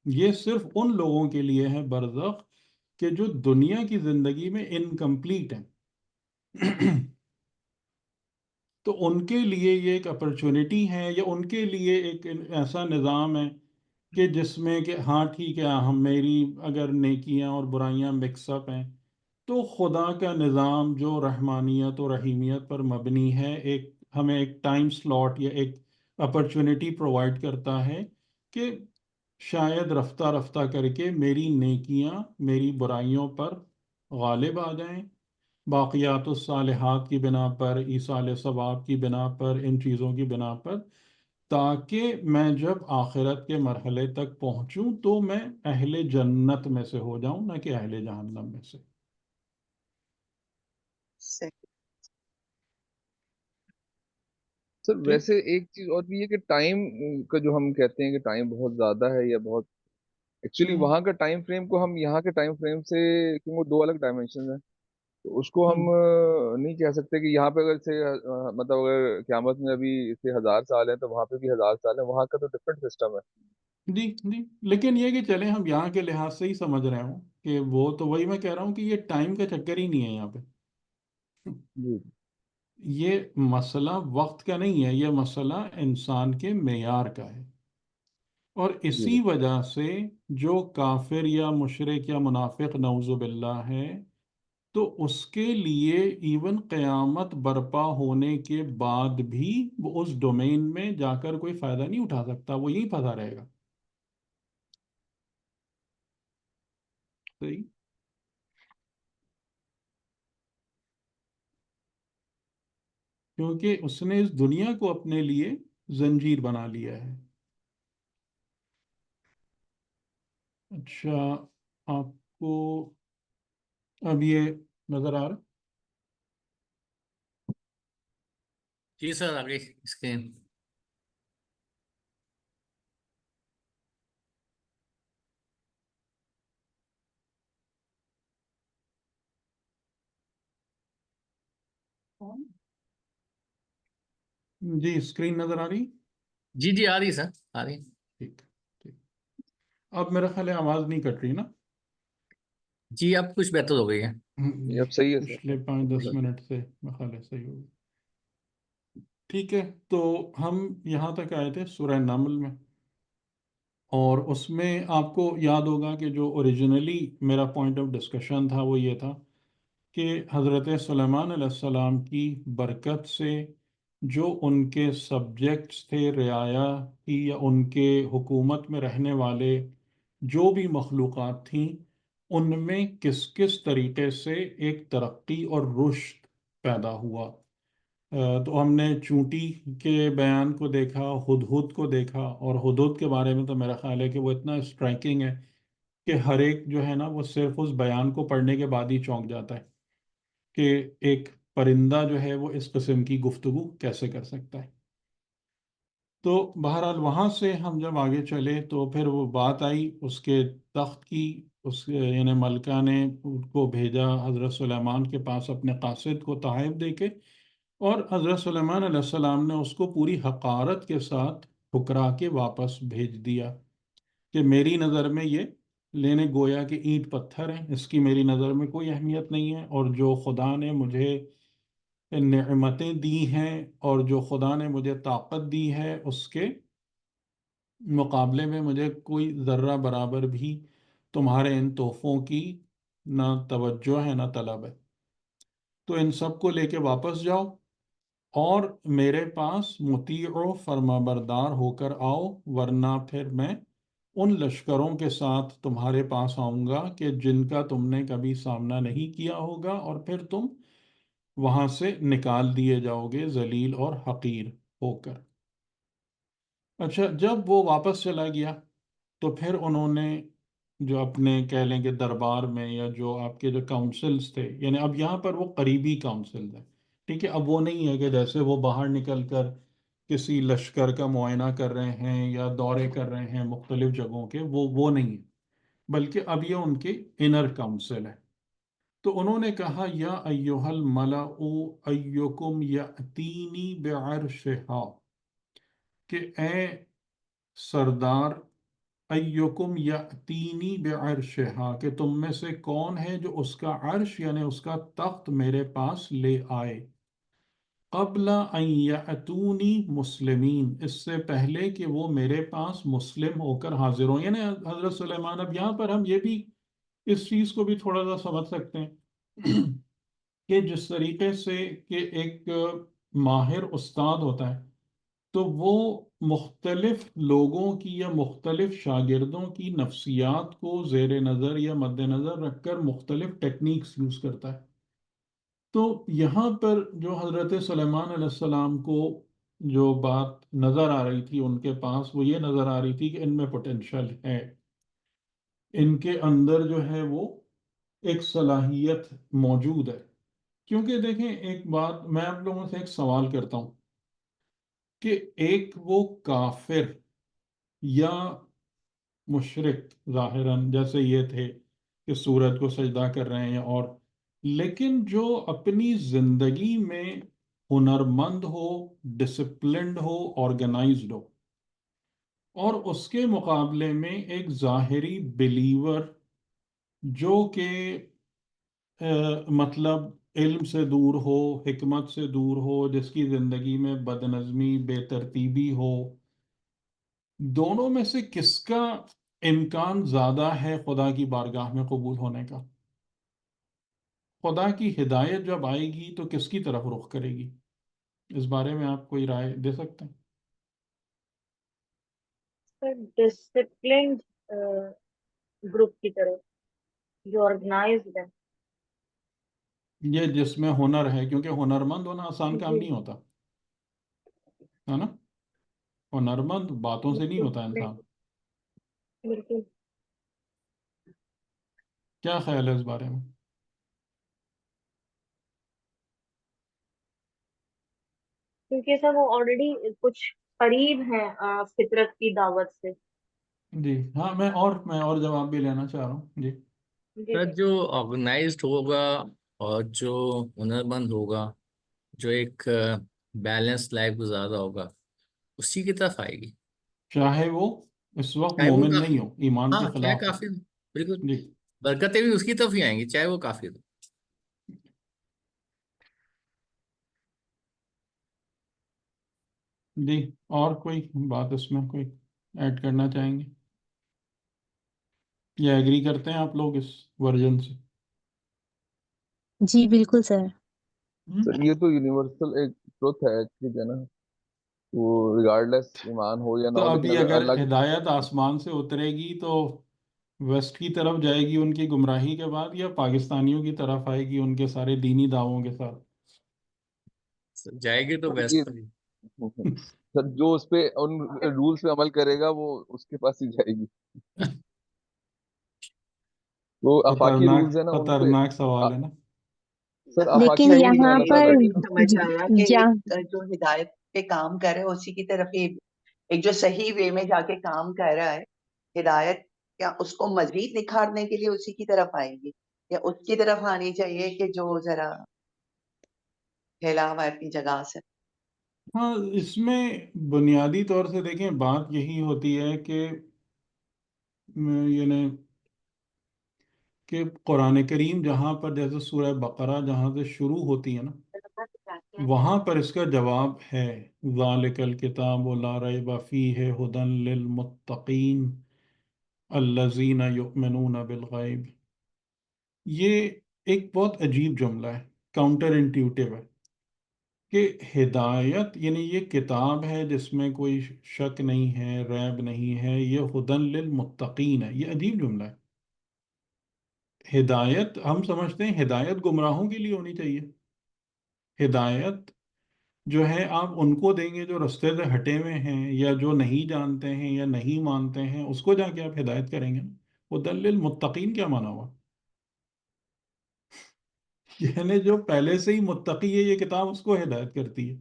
یہ صرف ان لوگوں کے لیے ہے برزخ کہ جو دنیا کی زندگی میں انکمپلیٹ ہیں. تو ان کے لیے یہ ایک اپرچونٹی ہے، یا ان کے لیے ایک ایسا نظام ہے کہ جس میں کہ ہاں ٹھیک ہے، ہم میری اگر نیکیاں اور برائیاں مکس اپ ہیں، تو خدا کا نظام جو رحمانیت اور رحیمیت پر مبنی ہے، ایک ہمیں ایک ٹائم سلاٹ یا ایک اپرچونٹی پرووائڈ کرتا ہے کہ شاید رفتہ رفتہ کر کے میری نیکیاں میری برائیوں پر غالب آ جائیں، باقیات الصالحات کی بنا پر، ایصال ثواب کی بنا پر، ان چیزوں کی بنا پر، تاکہ میں جب آخرت کے مرحلے تک پہنچوں تو میں اہل جنت میں سے ہو جاؤں، نہ کہ اہل جہنم میں سے. صحیح. سر ٹھیک. ویسے ایک چیز اور بھی ہے کہ ٹائم کا جو ہم کہتے ہیں کہ ٹائم بہت زیادہ ہے یا بہت، ایکچولی ہوں وہاں کا ٹائم فریم کو ہم یہاں کے ٹائم فریم سے، کیونکہ وہ دو الگ ڈائمینشن ہیں، تو اس کو ہوں ہم نہیں کہہ سکتے کہ یہاں پہ اگر سے مطلب اگر قیامت میں ابھی سے 1000 سال ہیں تو وہاں پہ بھی 1000 سال ہیں، وہاں کا تو ڈفرینٹ سسٹم ہے. جی جی. لیکن یہ کہ چلیں ہم یہاں کے لحاظ سے ہی سمجھ رہے ہوں کہ وہ تو وہی میں کہہ رہا ہوں کہ یہ ٹائم کا چکر ہی نہیں ہے یہاں پہ. جی یہ مسئلہ وقت کا نہیں ہے، یہ مسئلہ انسان کے معیار کا ہے. اور جی اسی وجہ سے جو کافر یا مشرک یا منافق نعوذ باللہ ہے، تو اس کے لیے ایون قیامت برپا ہونے کے بعد بھی وہ اس ڈومین میں جا کر کوئی فائدہ نہیں اٹھا سکتا، وہ یہیں پھنسا رہے گا. صحیح. کیونکہ اس نے اس دنیا کو اپنے لیے زنجیر بنا لیا ہے. اچھا، آپ کو اب یہ نظر آ رہا جی سر، آگے اس کے جی؟ اسکرین نظر آ رہی؟ جی جی آ رہی سر، آ رہی. ٹھیک ٹھیک. اب میرا خیال ہے آواز نہیں کٹ رہی نا؟ جی اب کچھ بہتر ہو گئی ہے. یہ جی، اب صحیح ہے پچھلے سر. 5-10 منٹ سے میرا خیال ہے صحیح ہوگی. ٹھیک ہے، تو ہم یہاں تک آئے تھے سورہ نمل میں، اور اس میں آپ کو یاد ہوگا کہ جو اوریجنلی میرا پوائنٹ آف ڈسکشن تھا وہ یہ تھا کہ حضرت سلیمان علیہ السلام کی برکت سے جو ان کے سبجیکٹس تھے رعایا کی، یا ان کے حکومت میں رہنے والے جو بھی مخلوقات تھیں، ان میں کس کس طریقے سے ایک ترقی اور رشد پیدا ہوا. تو ہم نے چونٹی کے بیان کو دیکھا، ہدہد کو دیکھا، اور ہدہد کے بارے میں تو میرا خیال ہے کہ وہ اتنا اسٹرائکنگ ہے کہ ہر ایک جو ہے نا وہ صرف اس بیان کو پڑھنے کے بعد ہی چونک جاتا ہے کہ ایک پرندہ جو ہے وہ اس قسم کی گفتگو کیسے کر سکتا ہے. تو بہرحال وہاں سے ہم جب آگے چلے تو پھر وہ بات آئی اس کے تخت کی. یعنی ملکہ نے ان کو بھیجا حضرت سلیمان کے پاس اپنے قاصد کو تحائف دے کے، اور حضرت سلیمان علیہ السلام نے اس کو پوری حقارت کے ساتھ ٹھکرا کے واپس بھیج دیا کہ میری نظر میں یہ لینے گویا کہ اینٹ پتھر ہیں، اس کی میری نظر میں کوئی اہمیت نہیں ہے، اور جو خدا نے مجھے نعمتیں دی ہیں اور جو خدا نے مجھے طاقت دی ہے اس کے مقابلے میں مجھے کوئی ذرہ برابر بھی تمہارے ان تحفوں کی نہ توجہ ہے نہ طلب ہے. تو ان سب کو لے کے واپس جاؤ اور میرے پاس مطیع و فرما بردار ہو کر آؤ، ورنہ پھر میں ان لشکروں کے ساتھ تمہارے پاس آؤں گا کہ جن کا تم نے کبھی سامنا نہیں کیا ہوگا، اور پھر تم وہاں سے نکال دیے جاؤ گے ذلیل اور حقیر ہو کر. اچھا، جب وہ واپس چلا گیا تو پھر انہوں نے جو اپنے کہہ لیں کہ دربار میں یا جو آپ کے جو کاؤنسلز تھے، یعنی اب یہاں پر وہ قریبی کاؤنسلز ہیں، ٹھیک ہے، اب وہ نہیں ہے کہ جیسے وہ باہر نکل کر کسی لشکر کا معائنہ کر رہے ہیں یا دورے کر رہے ہیں مختلف جگہوں کے، وہ نہیں ہے، بلکہ اب یہ ان کے انر کاؤنسل ہے۔ تو انہوں نے کہا یا ایہا الملأ ایکم یأتینی بعرشہا، کہ اے سردار، ایکم یأتینی بعرشہا، کہ تم میں سے کون ہے جو اس کا عرش یعنی اس کا تخت میرے پاس لے آئے، قبل ان یأتونی مسلمین، اس سے پہلے کہ وہ میرے پاس مسلم ہو کر حاضر ہوں۔ یعنی حضرت سلیمان، اب یہاں پر ہم یہ بھی اس چیز کو بھی تھوڑا سا سمجھ سکتے ہیں کہ جس طریقے سے کہ ایک ماہر استاد ہوتا ہے تو وہ مختلف لوگوں کی یا مختلف شاگردوں کی نفسیات کو زیر نظر یا مد نظر رکھ کر مختلف ٹیکنیکس یوز کرتا ہے۔ تو یہاں پر جو حضرت سلیمان علیہ السلام کو جو بات نظر آ رہی تھی ان کے پاس، وہ یہ نظر آ رہی تھی کہ ان میں پوٹینشل ہے، ان کے اندر جو ہے وہ ایک صلاحیت موجود ہے۔ کیونکہ دیکھیں ایک بات میں آپ لوگوں سے ایک سوال کرتا ہوں کہ ایک وہ کافر یا مشرک ظاہراً جیسے یہ تھے کہ سورج کو سجدہ کر رہے ہیں اور، لیکن جو اپنی زندگی میں ہنرمند ہو، ڈسپلنڈ ہو، آرگنائزڈ ہو، اور اس کے مقابلے میں ایک ظاہری بلیور جو کہ مطلب علم سے دور ہو، حکمت سے دور ہو، جس کی زندگی میں بد نظمی، بے ترتیبی ہو، دونوں میں سے کس کا امکان زیادہ ہے خدا کی بارگاہ میں قبول ہونے کا؟ خدا کی ہدایت جب آئے گی تو کس کی طرف رخ کرے گی؟ اس بارے میں آپ کوئی رائے دے سکتے ہیں؟ سر ڈسپلنڈ گروپ کی طرف جو آرگنائزڈ ہے۔ یہ جس میں ہنر ہے، کیونکہ ہنرمند ہونا آسان کام جی نہیں ہوتا ہے نا، ہنرمند باتوں سے نہیں بالکل ہوتا انسان۔ بالکل۔ کیا خیال ہے اس بارے میں؟ کیونکہ سر وہ آلریڈی کچھ قریب ہیں فطرت کی دعوت سے۔ جی ہاں، میں اور جواب بھی لینا چاہ رہا ہوں۔ جی جی سر جی جو آرگنائزڈ ہوگا اور جو ہنرمند ہوگا، جو ایک بیلنس لائف گزارا ہوگا، اسی کی طرف آئے گی، چاہے وہ اس وقت چاہے وہ مومن نہیں ہو، ایمان کے ہاں چاہے خلاف ہو۔ کافر ہو، بالکل جی برکتیں بھی اس کی طرف ہی آئیں گی چاہے وہ کافر ہو۔ جی، اور کوئی بات اس میں کوئی ایڈ کرنا چاہیں گے یا ایگری کرتے ہیں آپ لوگ اس ورژن سے؟ جی بالکل سر۔ سر یہ تو یونیورسل ایک ٹروتھ ہے، ٹھیک ہے نا، وہ ریگارڈلیس ایمان ہو یا نہ تو ہو، لیکن ابھی اگر اللہ ہدایت آسمان سے اترے گی تو ویسٹ کی طرف جائے گی ان کی گمراہی کے بعد، یا پاکستانیوں کی طرف آئے گی ان کے سارے دینی دعووں کے ساتھ؟ جائے گی تو یہ بیسٹ پر ہی۔ سر جو اس پہ ان رولز پہ عمل کرے گا وہ اس کے پاس ہی جائے گی، وہ آفاقی خطرناک رولز ہیں نا ان پہ خطرناک سوال ہے نا۔ سر لیکن آفاقی رولز ہیں یہاں اللہ پر تعالیٰ کے۔ سمجھ آیا کہ جہاں ایک جو ہدایت پہ کام کر رہا ہے اسی کی طرف ہی، ایک جو صحیح وے میں جا کے کام کر رہا ہے، ہدایت کیا اس کو مزید نکھارنے کے لیے اسی کی طرف آئے گی، یا اس کی طرف آنی چاہیے کہ جو ذرا پھیلا ہوا ہے اپنی جگہ سے؟ ہاں، اس میں بنیادی طور سے دیکھیں بات یہی ہوتی ہے کہ یعنی کہ قرآن کریم جہاں پر جیسے سورہ بقرہ جہاں سے شروع ہوتی ہے نا، وہاں پر اس کا جواب ہے ذالک الکتاب لا ریب فیہ ھدی للمتقین الذین یؤمنون بالغیب۔ یہ ایک بہت عجیب جملہ ہے، کاؤنٹر انٹیوٹیو ہے کہ ہدایت یعنی یہ کتاب ہے جس میں کوئی شک نہیں ہے، ریب نہیں ہے، یہ ھدی للمتقین ہے۔ یہ عجیب جملہ ہے۔ ہدایت ہم سمجھتے ہیں ہدایت گمراہوں کے لیے ہونی چاہیے، ہدایت جو ہے آپ ان کو دیں گے جو رستے سے ہٹے ہوئے ہیں یا جو نہیں جانتے ہیں یا نہیں مانتے ہیں، اس کو جا کے آپ ہدایت کریں گے نا۔ ہدی للمتقین کیا مانا ہوا؟ یعنی جو پہلے سے ہی متقی ہے، یہ کتاب اس کو ہدایت کرتی ہے۔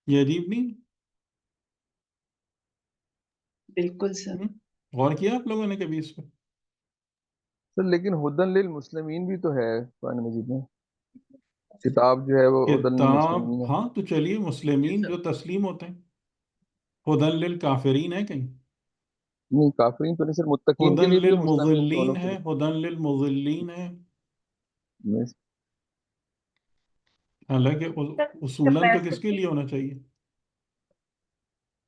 یہ عجیب نہیں؟ بالکل سر۔ ہم؟ غور کیا آپ لوگوں نے کبھی اس پہ؟ سر لیکن ہدن للمسلمین بھی تو ہے قرآن مجید میں، کتاب جو ہے وہ ہدن کتاب، للمسلمین ہے۔ ہاں تو چلیے جی مسلمین سر، جو تسلیم ہوتے ہیں، ہدن للکافرین ہے کہیں؟ نہیں کافرین تو نہیں سر، متقین کے ہدن لیے بھی تو مسلمین دونوں للمضلین کے ہے، ہدن للمضلین ہے، لیے۔ حالانکہ سر اصولاً تو کس کے کیپیسٹی، لیے ہونا چاہیے؟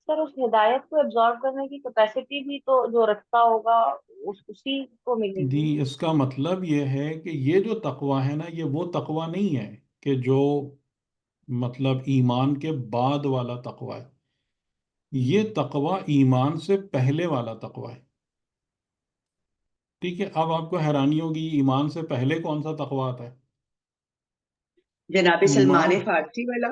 سر اس ہدایت کو ایبزارب کرنے کی کیپیسٹی بھی تو جو رکھتا ہوگا اسی کو ملے جی، گی۔ اس کا مطلب یہ ہے کہ یہ جو تقوی ہے نا، یہ وہ تقوی نہیں ہے کہ جو مطلب ایمان کے بعد والا تقوی ہے۔ یہ تقوی ایمان سے پہلے والا تقوی ہے۔ ٹھیک ہے، اب آپ کو حیرانی ہوگی ایمان سے پہلے کون سا تقوی آتا ہے؟ جناب سلمان ایمان فارسی والا۔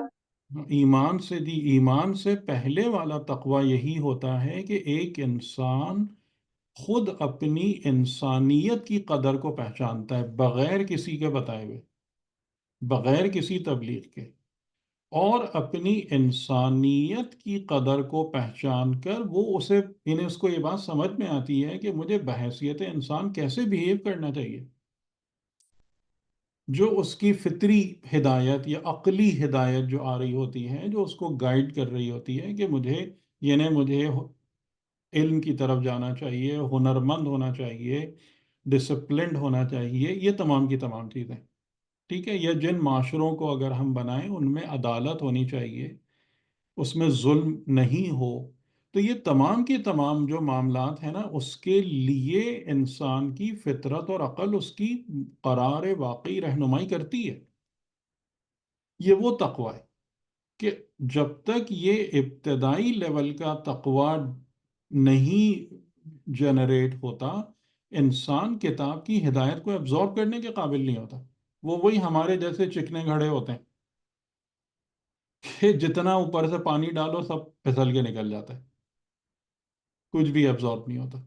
ایمان سے پہلے والا تقوی یہی ہوتا ہے کہ ایک انسان خود اپنی انسانیت کی قدر کو پہچانتا ہے، بغیر کسی کے بتائے ہوئے، بغیر کسی تبلیغ کے، اور اپنی انسانیت کی قدر کو پہچان کر وہ انہیں اس کو یہ بات سمجھ میں آتی ہے کہ مجھے بحیثیت انسان کیسے بیہیو کرنا چاہیے، جو اس کی فطری ہدایت یا عقلی ہدایت جو آ رہی ہوتی ہے، جو اس کو گائیڈ کر رہی ہوتی ہے کہ مجھے علم کی طرف جانا چاہیے، ہنرمند ہونا چاہیے، ڈسپلنڈ ہونا چاہیے، یہ تمام کی تمام چیزیں، ٹھیک ہے، یا جن معاشروں کو اگر ہم بنائیں ان میں عدالت ہونی چاہیے، اس میں ظلم نہیں ہو، تو یہ تمام کے تمام جو معاملات ہیں نا، اس کے لیے انسان کی فطرت اور عقل اس کی قرار واقعی رہنمائی کرتی ہے۔ یہ وہ تقوی ہے کہ جب تک یہ ابتدائی لیول کا تقوی نہیں جنریٹ ہوتا، انسان کتاب کی ہدایت کو ایبزورب کرنے کے قابل نہیں ہوتا۔ وہ وہی ہمارے جیسے چکنے گھڑے ہوتے ہیں کہ جتنا اوپر سے پانی ڈالو سب پھسل کے نکل جاتا ہے، کچھ بھی ایبزورب نہیں ہوتا۔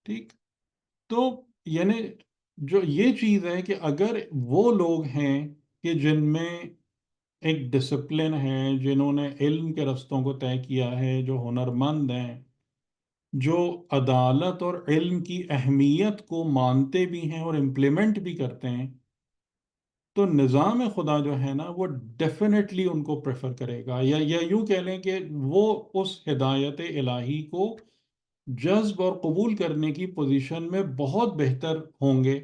ٹھیک، تو یعنی جو یہ چیز ہے کہ اگر وہ لوگ ہیں کہ جن میں ایک ڈسپلن ہے، جنہوں نے علم کے رستوں کو طے کیا ہے، جو ہنرمند ہیں، جو عدالت اور علم کی اہمیت کو مانتے بھی ہیں اور امپلیمنٹ بھی کرتے ہیں، تو نظام خدا جو ہے نا وہ ڈیفینیٹلی ان کو پریفر کرے گا، یا یوں کہہ لیں کہ وہ اس ہدایت الہی کو جذب اور قبول کرنے کی پوزیشن میں بہت بہتر ہوں گے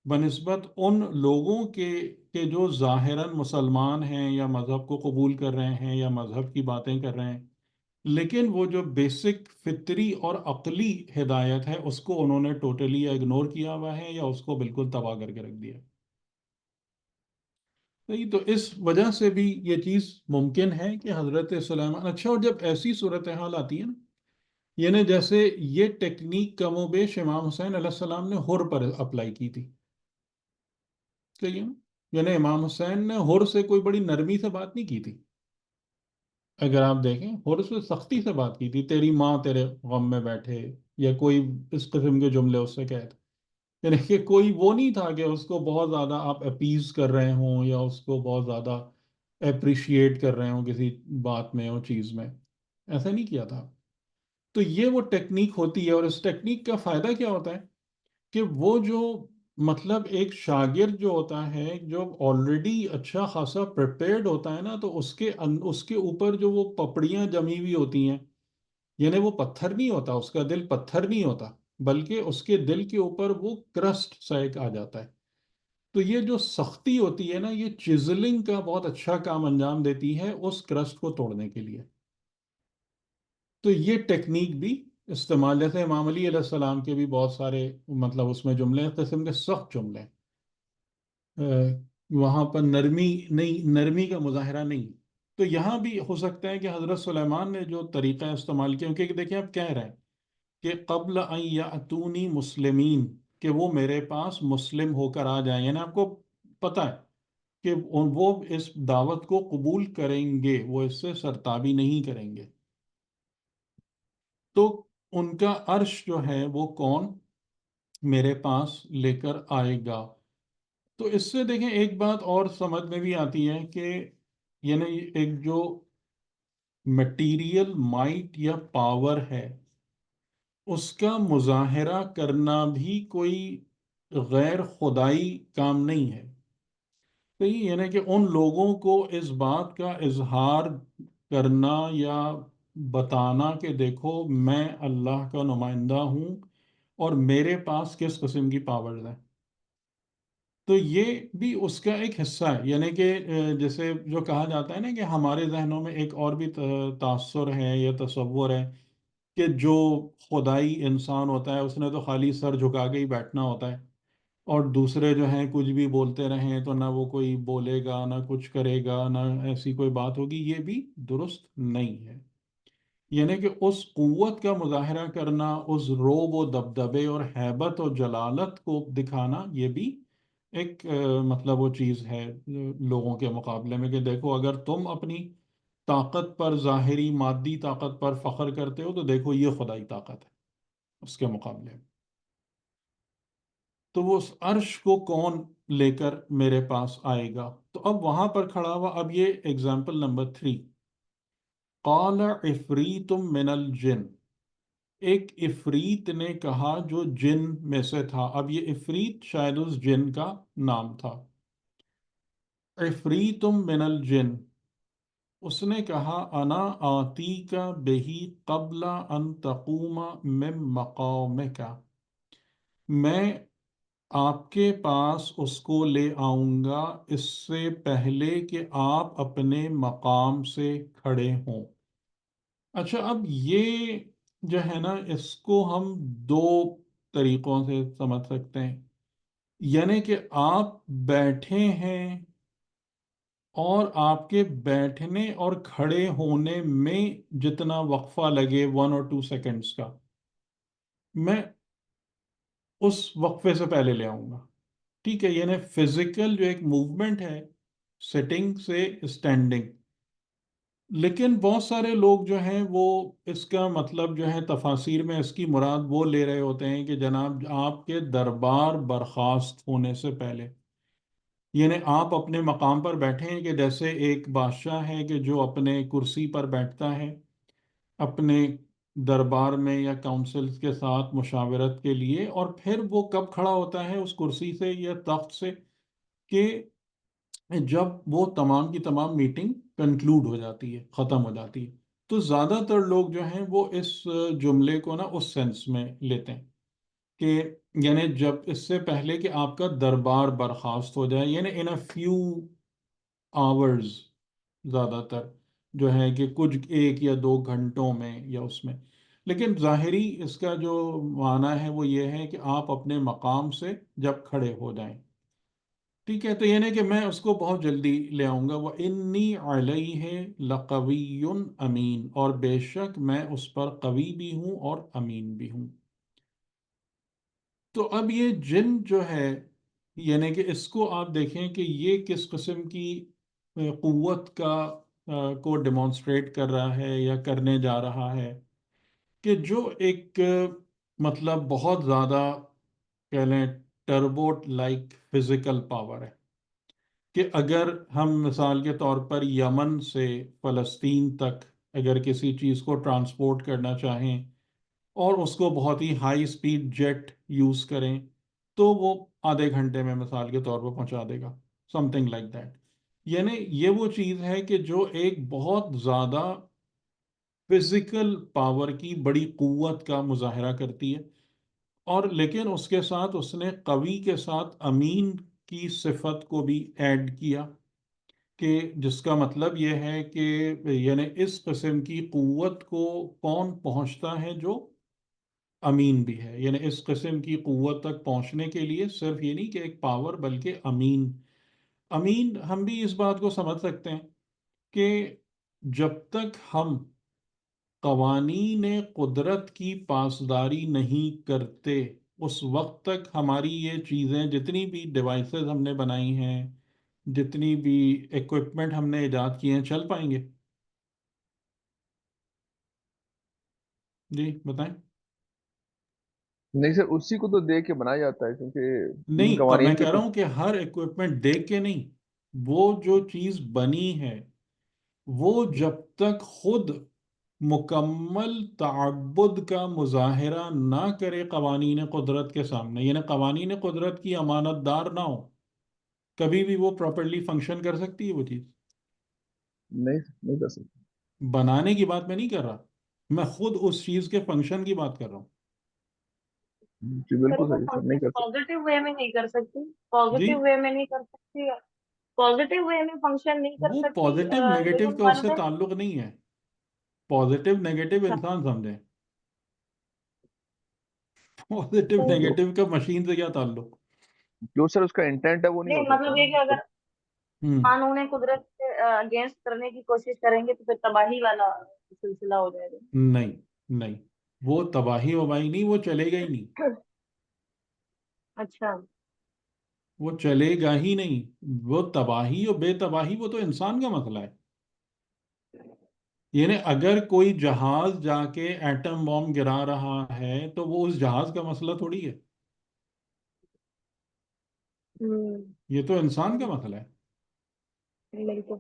بنسبت ان لوگوں کے کہ جو ظاہراً مسلمان ہیں یا مذہب کو قبول کر رہے ہیں یا مذہب کی باتیں کر رہے ہیں، لیکن وہ جو بیسک فطری اور عقلی ہدایت ہے اس کو انہوں نے ٹوٹلی اگنور کیا ہوا ہے یا اس کو بالکل تباہ کر کے رکھ دیا۔ نہیں تو اس وجہ سے بھی یہ چیز ممکن ہے کہ حضرت سلیمان، اچھا، اور جب ایسی صورتحال آتی ہے نا، یعنی جیسے یہ ٹیکنیک کم و بیش امام حسین علیہ السلام نے حر پر اپلائی کی تھی، صحیح ہے نا؟ یعنی امام حسین نے حر سے کوئی بڑی نرمی سے بات نہیں کی تھی، اگر آپ دیکھیں حر سے سختی سے بات کی تھی، تیری ماں تیرے غم میں بیٹھے، یا کوئی اس قسم کے جملے اس سے کہتے، یعنی کہ کوئی وہ نہیں تھا کہ اس کو بہت زیادہ آپ اپیز کر رہے ہوں یا اس کو بہت زیادہ اپریشیٹ کر رہے ہوں کسی بات میں اور چیز میں، ایسا نہیں کیا تھا۔ تو یہ وہ ٹیکنیک ہوتی ہے، اور اس ٹیکنیک کا فائدہ کیا ہوتا ہے کہ وہ جو مطلب ایک شاگرد جو ہوتا ہے جو آلریڈی اچھا خاصا پریپیئرڈ ہوتا ہے نا، تو اس کے اوپر جو وہ پپڑیاں جمی ہوئی ہوتی ہیں، یعنی وہ پتھر نہیں ہوتا، اس کا دل پتھر نہیں ہوتا، بلکہ اس کے دل کے اوپر وہ کرسٹ سا ایک آ جاتا ہے۔ تو یہ جو سختی ہوتی ہے نا، یہ چیزلنگ کا بہت اچھا کام انجام دیتی ہے اس کرسٹ کو توڑنے کے لیے۔ تو یہ ٹیکنیک بھی استعمال، جیسے امام علی علیہ السلام کے بھی بہت سارے مطلب اس میں جملے اس قسم کے سخت جملے ہیں، وہاں پر نرمی نہیں، نرمی کا مظاہرہ نہیں۔ تو یہاں بھی ہو سکتا ہے کہ حضرت سلیمان نے جو طریقہ استعمال کیا، کیونکہ دیکھیں آپ کہہ رہے ہیں کہ قبل ان یاتونی مسلمین، کہ وہ میرے پاس مسلم ہو کر آ جائیں، یعنی آپ کو پتہ ہے کہ وہ اس دعوت کو قبول کریں گے، وہ اس سے سرتابی نہیں کریں گے. تو ان کا عرش جو ہے وہ کون میرے پاس لے کر آئے گا. تو اس سے دیکھیں ایک بات اور سمجھ میں بھی آتی ہے کہ یعنی ایک جو مٹیریل مائٹ یا پاور ہے اس کا مظاہرہ کرنا بھی کوئی غیر خدائی کام نہیں ہے. صحیح، یعنی کہ ان لوگوں کو اس بات کا اظہار کرنا یا بتانا کہ دیکھو میں اللہ کا نمائندہ ہوں اور میرے پاس کس قسم کی پاورز ہیں، تو یہ بھی اس کا ایک حصہ ہے. یعنی کہ جیسے جو کہا جاتا ہے نا کہ ہمارے ذہنوں میں ایک اور بھی تاثر ہے یا تصور ہے کہ جو خدائی انسان ہوتا ہے اس نے تو خالی سر جھکا کے ہی بیٹھنا ہوتا ہے، اور دوسرے جو ہیں کچھ بھی بولتے رہیں تو نہ وہ کوئی بولے گا نہ کچھ کرے گا نہ ایسی کوئی بات ہوگی. یہ بھی درست نہیں ہے. یعنی کہ اس قوت کا مظاہرہ کرنا، اس روب و دبدبے اور ہیبت و جلالت کو دکھانا، یہ بھی ایک مطلب وہ چیز ہے لوگوں کے مقابلے میں کہ دیکھو اگر تم اپنی طاقت پر، ظاہری مادی طاقت پر فخر کرتے ہو تو دیکھو یہ خدائی طاقت ہے اس کے مقابلے میں. تو وہ اس عرش کو کون لے کر میرے پاس آئے گا. تو اب وہاں پر کھڑا ہوا، اب یہ ایگزامپل نمبر 3، قال عفریت من الجن، ایک عفریت نے کہا جو جن میں سے تھا. اب یہ عفریت شاید اس جن کا نام تھا. عفریت من الجن، اس نے کہا انا آتی کا بہی قبل ان تقوم من مقامک، میں آپ کے پاس اس کو لے آؤں گا اس سے پہلے کہ آپ اپنے مقام سے کھڑے ہوں. اچھا، اب یہ جو ہے نا اس کو ہم دو طریقوں سے سمجھ سکتے ہیں. یعنی کہ آپ بیٹھے ہیں اور آپ کے بیٹھنے اور کھڑے ہونے میں جتنا وقفہ لگے 1 اور 2 سیکنڈز کا، میں اس وقفے سے پہلے لے آؤں گا. ٹھیک ہے، یعنی فزیکل جو ایک موومنٹ ہے سٹنگ سے اسٹینڈنگ. لیکن بہت سارے لوگ جو ہیں وہ اس کا مطلب جو ہے تفاسیر میں اس کی مراد وہ لے رہے ہوتے ہیں کہ جناب آپ کے دربار برخاست ہونے سے پہلے، یعنی آپ اپنے مقام پر بیٹھے ہیں کہ جیسے ایک بادشاہ ہے کہ جو اپنے کرسی پر بیٹھتا ہے اپنے دربار میں یا کاؤنسلز کے ساتھ مشاورت کے لیے، اور پھر وہ کب کھڑا ہوتا ہے اس کرسی سے یا تخت سے کہ جب وہ تمام کی تمام میٹنگ کنکلوڈ ہو جاتی ہے، ختم ہو جاتی ہے. تو زیادہ تر لوگ جو ہیں وہ اس جملے کو نا اس سینس میں لیتے ہیں کہ یعنی جب اس سے پہلے کہ آپ کا دربار برخاست ہو جائے، یعنی ان اے فیو آورز، زیادہ تر جو ہے کہ کچھ 1 یا 2 گھنٹوں میں یا اس میں. لیکن ظاہری اس کا جو معنی ہے وہ یہ ہے کہ آپ اپنے مقام سے جب کھڑے ہو جائیں. ٹھیک ہے، تو یعنی کہ میں اس کو بہت جلدی لے آؤں گا. وَإِنِّي عَلَيْهِ لَقَوِيٌّ أَمِينٌ، اور بے شک میں اس پر قوی بھی ہوں اور امین بھی ہوں. تو اب یہ جن جو ہے یعنی کہ اس کو آپ دیکھیں کہ یہ کس قسم کی قوت کا کو ڈیمانسٹریٹ کر رہا ہے یا کرنے جا رہا ہے کہ جو ایک مطلب بہت زیادہ کہہ لیں ٹربوٹ لائک فزیکل پاور ہے کہ اگر ہم مثال کے طور پر یمن سے فلسطین تک اگر کسی چیز کو ٹرانسپورٹ کرنا چاہیں اور اس کو بہت ہی ہائی سپیڈ جیٹ یوز کریں تو وہ آدھے گھنٹے میں مثال کے طور پر پہنچا دے گا، سم تھنگ لائک دیٹ. یعنی یہ وہ چیز ہے کہ جو ایک بہت زیادہ فزیکل پاور کی بڑی قوت کا مظاہرہ کرتی ہے، اور لیکن اس کے ساتھ اس نے قوی کے ساتھ امین کی صفت کو بھی ایڈ کیا کہ جس کا مطلب یہ ہے کہ یعنی اس قسم کی قوت کو کون پہنچتا ہے جو امین بھی ہے. یعنی اس قسم کی قوت تک پہنچنے کے لیے صرف یہ نہیں کہ ایک پاور بلکہ امین. امین ہم بھی اس بات کو سمجھ سکتے ہیں کہ جب تک ہم قوانین قدرت کی پاسداری نہیں کرتے اس وقت تک ہماری یہ چیزیں جتنی بھی ڈیوائسز ہم نے بنائی ہیں جتنی بھی اکوپمنٹ ہم نے ایجاد کیے ہیں چل پائیں گے؟ جی بتائیں. نہیں سر، اسی کو تو دیکھ کے بنایا جاتا ہے، کیونکہ ان نہیں، میں قوانین کے کہہ رہا ہوں کہ ہر اکوپمنٹ دیکھ کے نہیں، وہ جو چیز بنی ہے وہ جب تک خود مکمل تعبد کا مظاہرہ نہ کرے قوانین قدرت کے سامنے، یعنی قوانین قدرت کی امانت دار نہ ہو، کبھی بھی وہ پراپرلی فنکشن کر سکتی ہے وہ چیز. نہیں کر سکتے. بنانے کی بات میں نہیں کر رہا، میں خود اس چیز کے فنکشن کی بات کر رہا ہوں. جی پر بالکل وہ صحیح سر، نہیں فنکشن کر سکتے. پازیٹیو وے میں نہیں کر سکتی، جی، پازیٹیو وے میں نہیں کر سکتی، پازیٹیو وے میں فنکشن نہیں کر وہ سکتی، پازیٹیو نیگیٹو لیکن کا اس من سے میں. تعلق نہیں ہے. پازیٹیو نیگیٹو اچھا، انسان سمجھیں، پازیٹیو تو جو نیگیٹو کا مشین سے کیا تعلق؟ جو سر اس کا انٹینٹ ہے وہ نہیں ہو نہیں سکتا مطلب یہ کہ نا. اگر ہوں قانون قدرت کے اگینسٹ کرنے کی کوشش کریں گے تو پھر تباہی والا سلسلہ ہو جائے نہیں، نہیں، وہ تباہی وباہی نہیں، وہ چلے گا ہی نہیں، گا. اچھا. وہ چلے گا ہی نہیں. وہ تباہی اور بے تباہی وہ تو انسان کا مسئلہ ہے. یعنی اگر کوئی جہاز جا کے ایٹم بام گرا رہا ہے تو وہ اس جہاز کا مسئلہ تھوڑی ہے، ہوں. یہ تو انسان کا مسئلہ ہے. بالکل.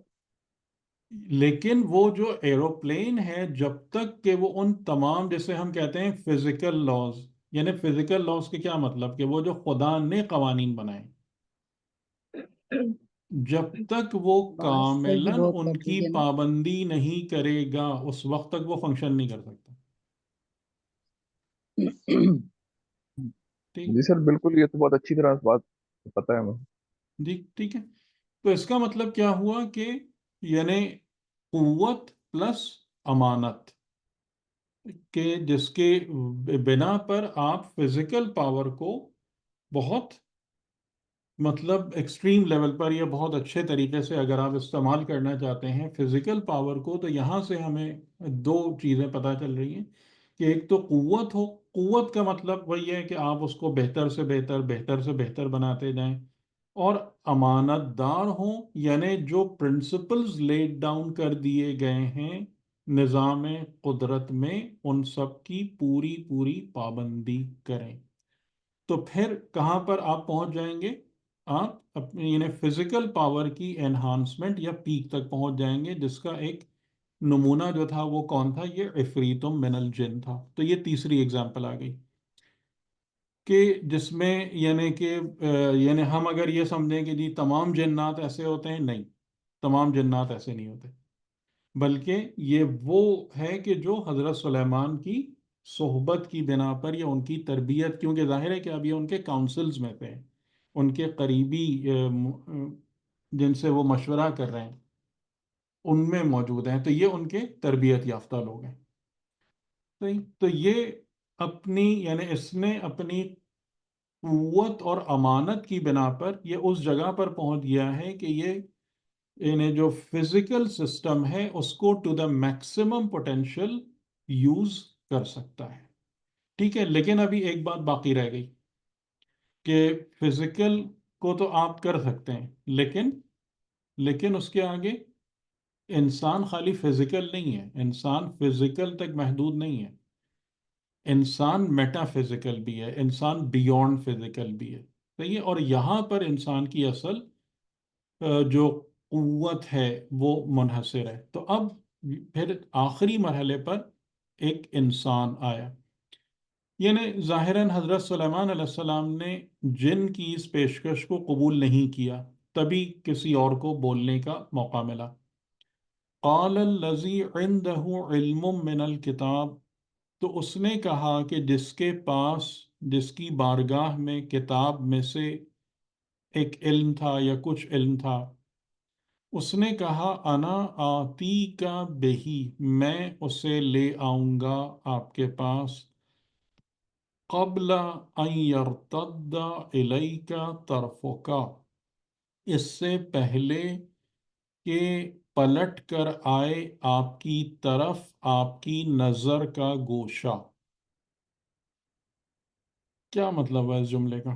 لیکن وہ جو ایروپلین ہے جب تک کہ وہ ان تمام، جیسے ہم کہتے ہیں فزیکل لاز، یعنی فزیکل لاز کے کیا مطلب کہ وہ جو خدا نے قوانین بنائے، جب تک وہ بات صحیح کاملاً وہ ان کر کی رہی ہے نا. پابندی نہیں کرے گا اس وقت تک وہ فنکشن نہیں کر سکتا. ٹھیک. جی سر بالکل، یہ تو بہت اچھی طرح بات پتہ ہے ہمیں. جی ٹھیک ہے. تو اس کا مطلب کیا ہوا کہ یعنی قوت پلس امانت، کہ جس کے بنا پر آپ فزیکل پاور کو بہت مطلب ایکسٹریم لیول پر یا بہت اچھے طریقے سے اگر آپ استعمال کرنا چاہتے ہیں فزیکل پاور کو، تو یہاں سے ہمیں دو چیزیں پتہ چل رہی ہیں کہ ایک تو قوت ہو. قوت کا مطلب وہی ہے کہ آپ اس کو بہتر سے بہتر، بہتر سے بہتر بناتے جائیں. اور امانت دار ہوں، یعنی جو پرنسپلز لیڈ ڈاؤن کر دیے گئے ہیں نظام قدرت میں ان سب کی پوری پوری پابندی کریں. تو پھر کہاں پر آپ پہنچ جائیں گے؟ آپ اپنی یعنی فزیکل پاور کی انہانسمنٹ یا پیک تک پہنچ جائیں گے، جس کا ایک نمونہ جو تھا وہ کون تھا؟ یہ عفریت من الجن تھا. تو یہ تیسری اگزامپل آ گئی کہ جس میں یعنی کہ یعنی ہم اگر یہ سمجھیں کہ جی تمام جنات ایسے ہوتے ہیں، نہیں، تمام جنات ایسے نہیں ہوتے، بلکہ یہ وہ ہے کہ جو حضرت سلیمان کی صحبت کی بنا پر یا ان کی تربیت، کیونکہ ظاہر ہے کہ اب یہ ان کے کاؤنسلز میں تھے، ان کے قریبی جن سے وہ مشورہ کر رہے ہیں ان میں موجود ہیں، تو یہ ان کے تربیت یافتہ لوگ ہیں. صحیح. تو یہ اپنی یعنی اس نے اپنی قوت اور امانت کی بنا پر یہ اس جگہ پر پہنچ گیا ہے کہ یہ انہیں جو فزیکل سسٹم ہے اس کو to the maximum potential use کر سکتا ہے. ٹھیک ہے. لیکن ابھی ایک بات باقی رہ گئی کہ فزیکل کو تو آپ کر سکتے ہیں، لیکن اس کے آگے انسان خالی فزیکل نہیں ہے، انسان فزیکل تک محدود نہیں ہے، انسان میٹا فزیکل بھی ہے، انسان بیونڈ فزیکل بھی ہے. صحیح ہے. اور یہاں پر انسان کی اصل جو قوت ہے وہ منحصر ہے. تو اب پھر آخری مرحلے پر ایک انسان آیا. یعنی ظاہراً حضرت سلیمان علیہ السلام نے جن کی اس پیشکش کو قبول نہیں کیا، تبھی کسی اور کو بولنے کا موقع ملا. قال الذی عنده علم من الکتاب، تو اس نے کہا کہ جس کے پاس، جس کی بارگاہ میں کتاب میں سے ایک علم تھا یا کچھ علم تھا، اس نے کہا انا آتی کا بہی، میں اسے لے آؤں گا آپ کے پاس، قبل ان یرتد الیک طرفک، اس سے پہلے کہ پلٹ کر آئے آپ کی طرف آپ کی نظر کا گوشہ. کیا مطلب ہے اس جملے کا؟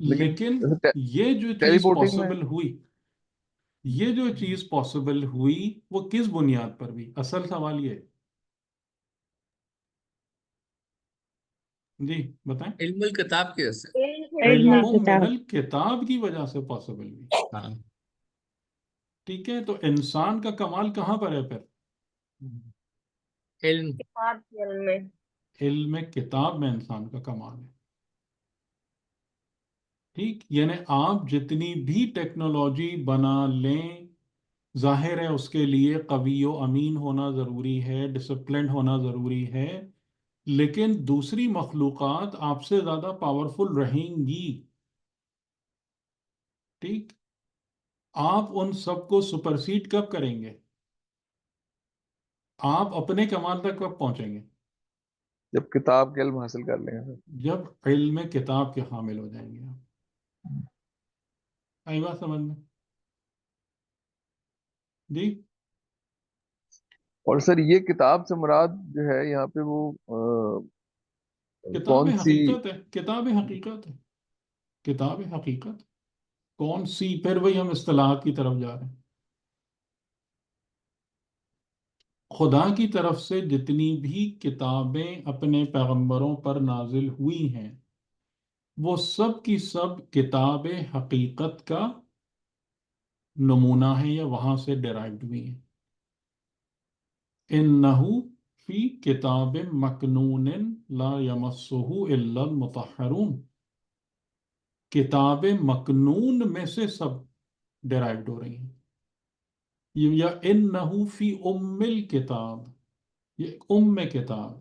لیکن لیکن یہ جو ٹیلی چیز پورٹنگ میں پاسبل ہوئی، یہ جو چیز پاسبل ہوئی وہ کس بنیاد پر بھی؟ اصل سوال یہ ہے۔ جی بتائیں۔ علم الکتاب کی وجہ سے۔ علم من الکتاب کی وجہ سے پاسبل ہوئی۔ ہاں، ٹھیک ہے، تو انسان کا کمال کہاں پر ہے پھر؟ علم۔ کتاب کے علم میں علم کتاب میں انسان کا کمال ہے۔ ٹھیک، یعنی آپ جتنی بھی ٹیکنالوجی بنا لیں، ظاہر ہے اس کے لیے قوی و امین ہونا ضروری ہے، ڈسپلن ہونا ضروری ہے، لیکن دوسری مخلوقات آپ سے زیادہ پاورفل رہیں گی۔ ٹھیک، آپ ان سب کو سپرسیڈ کب کریں گے؟ آپ اپنے کمال تک کب پہنچیں گے؟ جب کتاب کے علم حاصل کر لیں گے۔ جب علم کتاب کے حامل ہو جائیں گے آپ۔ آئی بات سمجھ میں؟ جی اور سر یہ کتاب سے مراد جو ہے یہاں پہ وہ کتاب کون سی؟ حقیقت ہے، کتاب حقیقت ہے، کتاب حقیقت۔ کون سی؟ پھر وہی ہم اصطلاحات کی طرف جا رہے ہیں۔ خدا کی طرف سے جتنی بھی کتابیں اپنے پیغمبروں پر نازل ہوئی ہیں، وہ سب کی سب کتاب حقیقت کا نمونہ ہے یا وہاں سے ڈیرائیوڈ ہوئی ہیں۔ اِنَّهُ فی کتاب مکنون لا یمسہ الا المطہرون۔ کتاب مکنون میں سے سب ڈیرائیوڈ ہو رہی ہیں۔ یا اِنَّهُ فی الکتاب، یہ کتاب،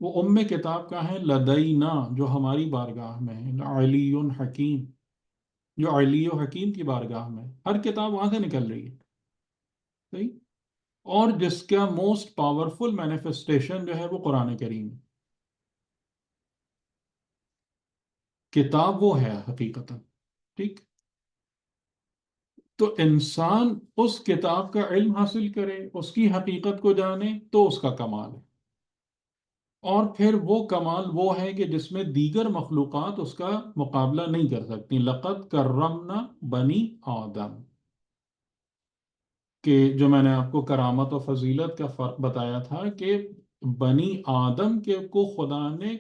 وہ کتاب کا ہے لدینا، جو ہماری بارگاہ میں ہے، علی حکیم، جو علی و حکیم کی بارگاہ میں، ہر کتاب وہاں سے نکل رہی ہے۔ صحیح، اور جس کا موسٹ پاورفل مینیفیسٹیشن جو ہے وہ قرآن کریم ہے۔ کتاب وہ ہے حقیقتاً۔ ٹھیک، تو انسان اس کتاب کا علم حاصل کرے، اس کی حقیقت کو جانے، تو اس کا کمال ہے۔ اور پھر وہ کمال وہ ہے کہ جس میں دیگر مخلوقات اس کا مقابلہ نہیں کر سکتی۔ لقد کرمنا بنی آدم، کہ جو میں نے آپ کو کرامت و فضیلت کا فرق بتایا تھا، کہ بنی آدم کے کو خدا نے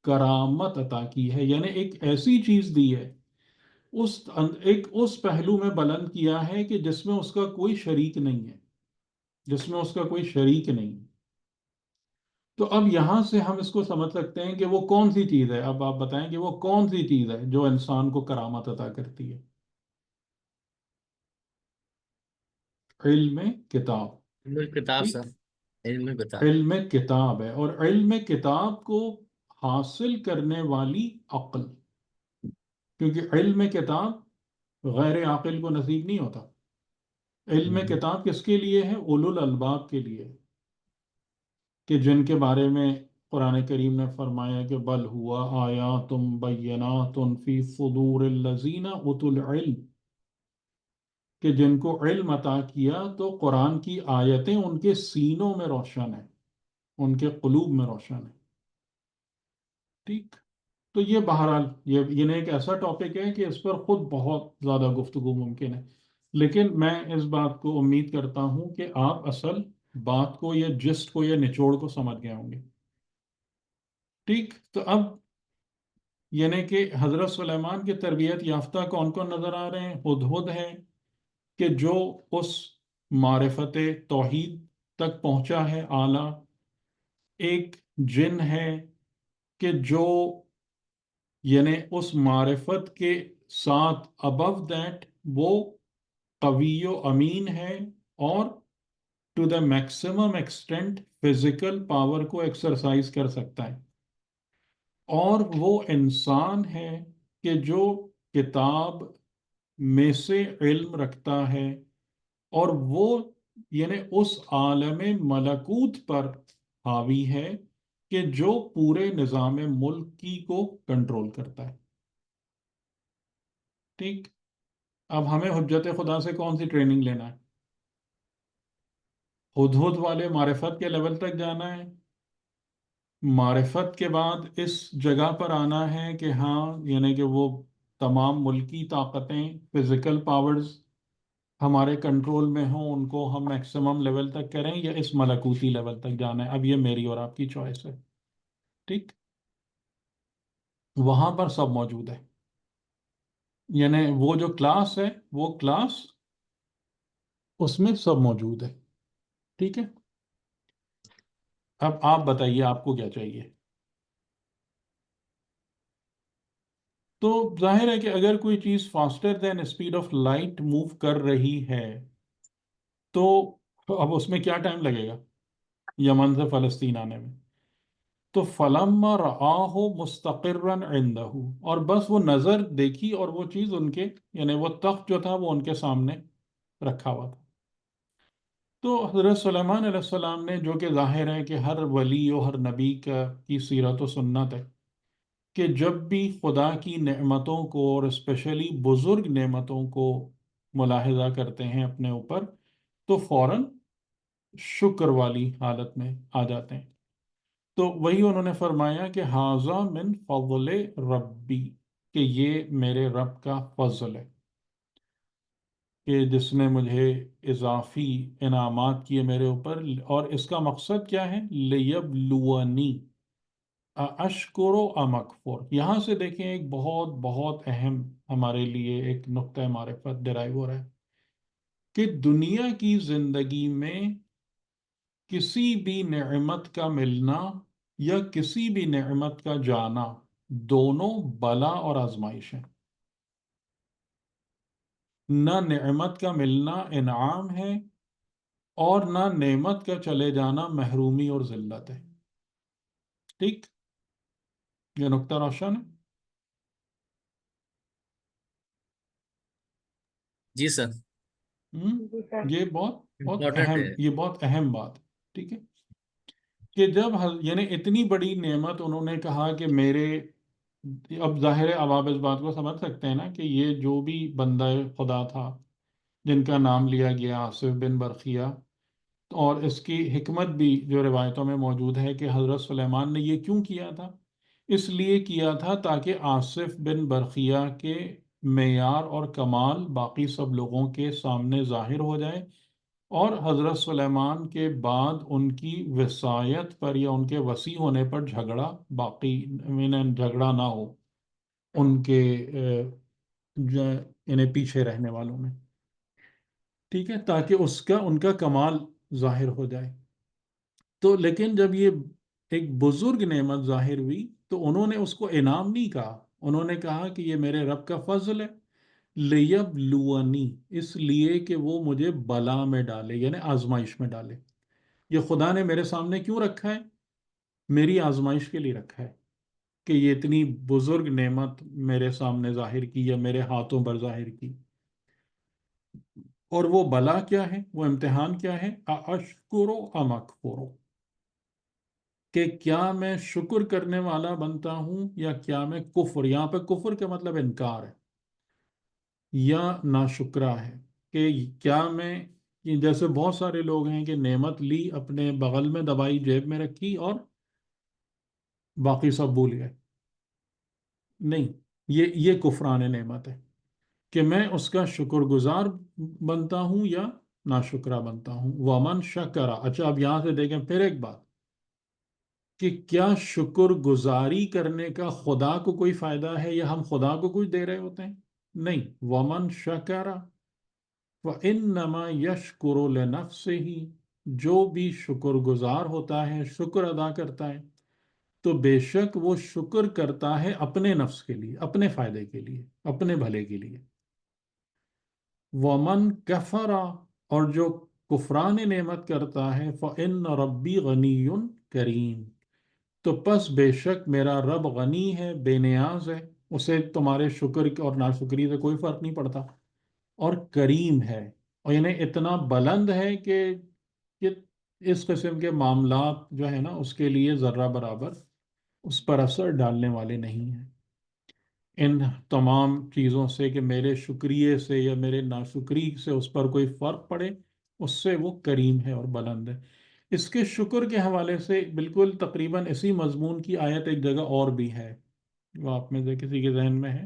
کرامت عطا کی ہے، یعنی ایک ایسی چیز دی ہے، اس پہلو میں بلند کیا ہے کہ جس میں اس کا کوئی شریک نہیں ہے، جس میں اس کا کوئی شریک نہیں ہے۔ تو اب یہاں سے ہم اس کو سمجھ سکتے ہیں کہ وہ کون سی چیز ہے۔ اب آپ بتائیں کہ وہ کون سی چیز ہے جو انسان کو کرامت عطا کرتی ہے؟ علم کتاب۔ علم الکتاب ٹھیک، سر، علم الکتاب۔ علم کتاب ہے، اور علم کتاب کو حاصل کرنے والی عقل، کیونکہ علم کتاب غیر عاقل کو نصیب نہیں ہوتا۔ علم کتاب کس کے لیے ہے؟ اولو الالباب کے لیے، کہ جن کے بارے میں قرآن کریم نے فرمایا کہ بل ہوا آیات بینات فی صدور الذین اوتوا العلم، کہ جن کو علم عطا کیا تو قرآن کی آیتیں ان کے سینوں میں روشن ہیں، ان کے قلوب میں روشن ہیں۔ ٹھیک، تو یہ بہرحال یہ ایک ایسا ٹاپک ہے کہ اس پر خود بہت زیادہ گفتگو ممکن ہے، لیکن میں اس بات کو امید کرتا ہوں کہ آپ اصل بات کو یا جسٹ کو یا نچوڑ کو سمجھ گئے ہوں گے۔ ٹھیک، تو اب یعنی کہ حضرت سلیمان کے تربیت یافتہ کون کون نظر آ رہے ہیں؟ ہدہد ہے، کہ جو اس معرفت توحید تک پہنچا ہے اعلیٰ۔ ایک جن ہے کہ جو یعنی اس معرفت کے ساتھ above that وہ قوی و امین ہے، اور to the maximum extent physical power کو ایکسرسائز کر سکتا ہے۔ اور وہ انسان ہے کہ جو کتاب میں سے علم رکھتا ہے، اور وہ یعنی اس عالم ملکوت پر حاوی ہے کہ جو پورے نظام ملک کی کو کنٹرول کرتا ہے۔ ٹھیک، اب ہمیں حجت خدا سے کون سی ٹریننگ لینا ہے؟ ہدہد والے معرفت کے لیول تک جانا ہے، معرفت کے بعد اس جگہ پر آنا ہے کہ ہاں یعنی کہ وہ تمام ملکی طاقتیں، فزیکل پاورز ہمارے کنٹرول میں ہوں، ان کو ہم میکسیمم لیول تک کریں یا اس ملکوتی لیول تک جانا ہے، اب یہ میری اور آپ کی چوائس ہے. ٹھیک، وہاں پر سب موجود ہے. یعنی وہ جو کلاس ہے، وہ کلاس اس میں سب موجود ہے. ٹھیک ہے، اب آپ بتائیے آپ کو کیا چاہیے. تو ظاہر ہے کہ اگر کوئی چیز faster than speed of light move کر رہی ہے تو اب اس میں کیا ٹائم لگے گا یمن سے فلسطین آنے میں؟ تو فلما رآہ مستقرا عنده، اور بس وہ نظر دیکھی اور وہ چیز ان کے، یعنی وہ تخت جو تھا وہ ان کے سامنے رکھا ہوا تھا. تو حضرت سلیمان علیہ السلام نے، جو کہ ظاہر ہے کہ ہر ولی و ہر نبی کی سیرت و سنت ہے کہ جب بھی خدا کی نعمتوں کو اور اسپیشلی بزرگ نعمتوں کو ملاحظہ کرتے ہیں اپنے اوپر تو فوراً شکر والی حالت میں آ جاتے ہیں. تو وہی انہوں نے فرمایا کہ ہاذا من فضل ربی، کہ یہ میرے رب کا فضل ہے کہ جس نے مجھے اضافی انعامات کیے میرے اوپر. اور اس کا مقصد کیا ہے؟ لیبلونی اشکر و امکفر. یہاں سے دیکھیں ایک بہت بہت اہم ہمارے لیے ایک نقطہ معرفت ڈرائیو ہو رہا ہے کہ دنیا کی زندگی میں کسی بھی نعمت کا ملنا یا کسی بھی نعمت کا جانا دونوں بلا اور آزمائش ہیں. نہ نعمت کا ملنا انعام ہے اور نہ نعمت کا چلے جانا محرومی اور ذلت ہے. ٹھیک، یہ نقطہ روشن ہے. جی سر، جی سر. یہ بہت بہت امپورٹنٹ اہم، ہے. یہ بہت اہم بات ہے. ٹھیک ہے، کہ جب یعنی اتنی بڑی نعمت انہوں نے کہا کہ میرے، اب ظاہر ہے اب آپ اس بات کو سمجھ سکتے ہیں نا کہ یہ جو بھی بندہ خدا تھا جن کا نام لیا گیا آصف بن برقیہ، اور اس کی حکمت بھی جو روایتوں میں موجود ہے کہ حضرت سلیمان نے یہ کیوں کیا تھا. اس لیے کیا تھا تاکہ آصف بن برقیہ کے معیار اور کمال باقی سب لوگوں کے سامنے ظاہر ہو جائے، اور حضرت سلیمان کے بعد ان کی وصایت پر یا ان کے وسیع ہونے پر جھگڑا باقی، جھگڑا نہ ہو ان کے انہیں پیچھے رہنے والوں میں. ٹھیک ہے، تاکہ اس کا ان کا کمال ظاہر ہو جائے. تو لیکن جب یہ ایک بزرگ نعمت ظاہر ہوئی تو انہوں نے اس کو انعام نہیں کہا، انہوں نے کہا کہ یہ میرے رب کا فضل ہے. لیبلونی، اس لیے کہ وہ مجھے بلا میں ڈالے، یعنی آزمائش میں ڈالے. یہ خدا نے میرے سامنے کیوں رکھا ہے؟ میری آزمائش کے لیے رکھا ہے کہ یہ اتنی بزرگ نعمت میرے سامنے ظاہر کی یا میرے ہاتھوں پر ظاہر کی. اور وہ بلا کیا ہے، وہ امتحان کیا ہے؟ اشکر ام اکفر، کہ کیا میں شکر کرنے والا بنتا ہوں یا کیا میں کفر، یہاں پہ کفر کا مطلب انکار ہے یا ناشکرا ہے. کہ کیا میں، جیسے بہت سارے لوگ ہیں کہ نعمت لی، اپنے بغل میں دبائی، جیب میں رکھی اور باقی سب بھول گئے. نہیں، یہ کفران نعمت ہے کہ میں اس کا شکر گزار بنتا ہوں یا ناشکرا بنتا ہوں. ومن شکرا، اچھا اب یہاں سے دیکھیں پھر ایک بات کہ کیا شکر گزاری کرنے کا خدا کو کوئی فائدہ ہے یا ہم خدا کو کچھ دے رہے ہوتے ہیں؟ نہیں. ومن شکرا وَإِنَّمَا يَشْكُرُ لِنَفْسِهِ، جو بھی شکر گزار ہوتا ہے، شکر ادا کرتا ہے، تو بے شک وہ شکر کرتا ہے اپنے نفس کے لیے، اپنے فائدے کے لیے، اپنے بھلے کے لیے. وَمَن كَفَرَ، اور جو کفران نعمت کرتا ہے، فَإِنَّ رَبِّي غَنِيٌّ كَرِيمٌ، تو پس بے شک میرا رب غنی ہے، بے نیاز ہے، اسے تمہارے شکر اور ناشکری سے کوئی فرق نہیں پڑتا، اور کریم ہے، اور انہیں اتنا بلند ہے کہ اس قسم کے معاملات جو ہے نا اس کے لیے ذرہ برابر اس پر اثر ڈالنے والے نہیں ہیں. ان تمام چیزوں سے کہ میرے شکریے سے یا میرے ناشکری سے اس پر کوئی فرق پڑے، اس سے وہ کریم ہے اور بلند ہے. اس کے شکر کے حوالے سے بالکل تقریباً اسی مضمون کی آیت ایک جگہ اور بھی ہے، وہ آپ میں سے کسی کے ذہن میں ہے؟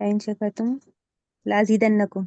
لئن شکرتم لازیدنکم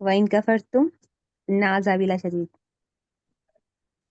وَإِن کفرتم ان عذابی لشدید.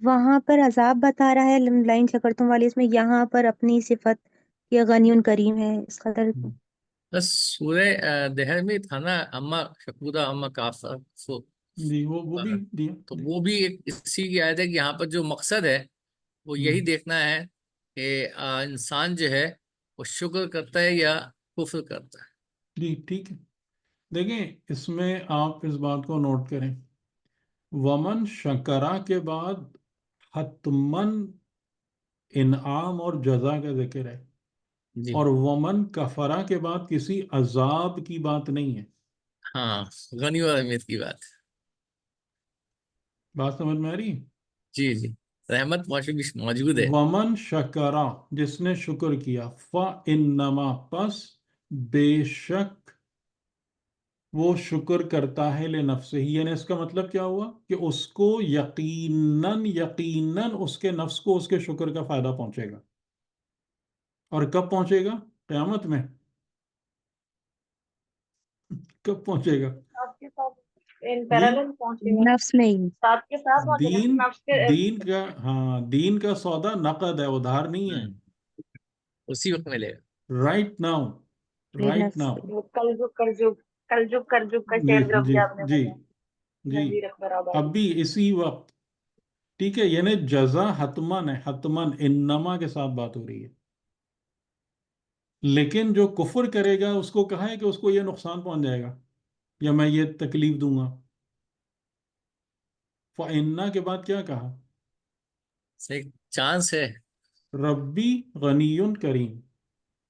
وہاں پر عذاب بتا رہا ہے لئن شکرتم والی، اس میں یہاں پر اپنی صفت یہ غنی کریم ہے اس قدر. بس سورہ دہر میں تھا نا اما شکورہ اما کافر، جی وہ بھی دیا. تو وہ بھی ایک اسی کی آیت ہے کہ یہاں پر جو مقصد ہے وہ یہی دیکھنا ہے کہ انسان جو ہے وہ شکر کرتا ہے یا کفر کرتا ہے. جی ٹھیک ہے. دیکھیں اس میں آپ اس بات کو نوٹ کریں، ومن شکرا کے بعد حتمن انعام اور جزا کا ذکر ہے، جی اور ومن کفرا کے بعد کسی عذاب کی بات نہیں ہے. ہاں، غنی اور امید کی بات. بات سمجھ میں آ رہی؟ جی جی، رحمت موجود ہے. ومن شکرا، جس نے شکر کیا، فَإِنَّمَا، پس بے شک وہ شکر کرتا ہے لنفسہ ہی. یعنی اس کا مطلب کیا ہوا کہ اس کو یقیناً اس کے نفس کو اس کے شکر کا فائدہ پہنچے گا. اور کب پہنچے گا؟ قیامت میں. کب پہنچے گا؟ ساتھ کے ساتھ ان جی پیرالل پہنچے گا، نفس میں ہی. ساتھ کے ساتھ پہنچے گا نفس کے. دین کا سودا نقد ہے، ادھار نہیں ہے. اسی وقت ملے گا. رائٹ ناؤ، رائٹ نفس ناؤ. کلجگ کا جی شعر جو جی بھی آپ نے جی بتایا، جی نظیر اکبر آبادی. اب بھی اسی وقت. ٹھیک ہے، یعنی جزا حتمن ہے، حتمن انما کے ساتھ بات ہو رہی ہے. لیکن جو کفر کرے گا اس کو کہا ہے کہ اس کو یہ نقصان پہنچ جائے گا یا میں یہ تکلیف دوں گا. فَإِنَّا کے بعد کیا کہا؟ ایک چانس ہے. ربی غنی کریم.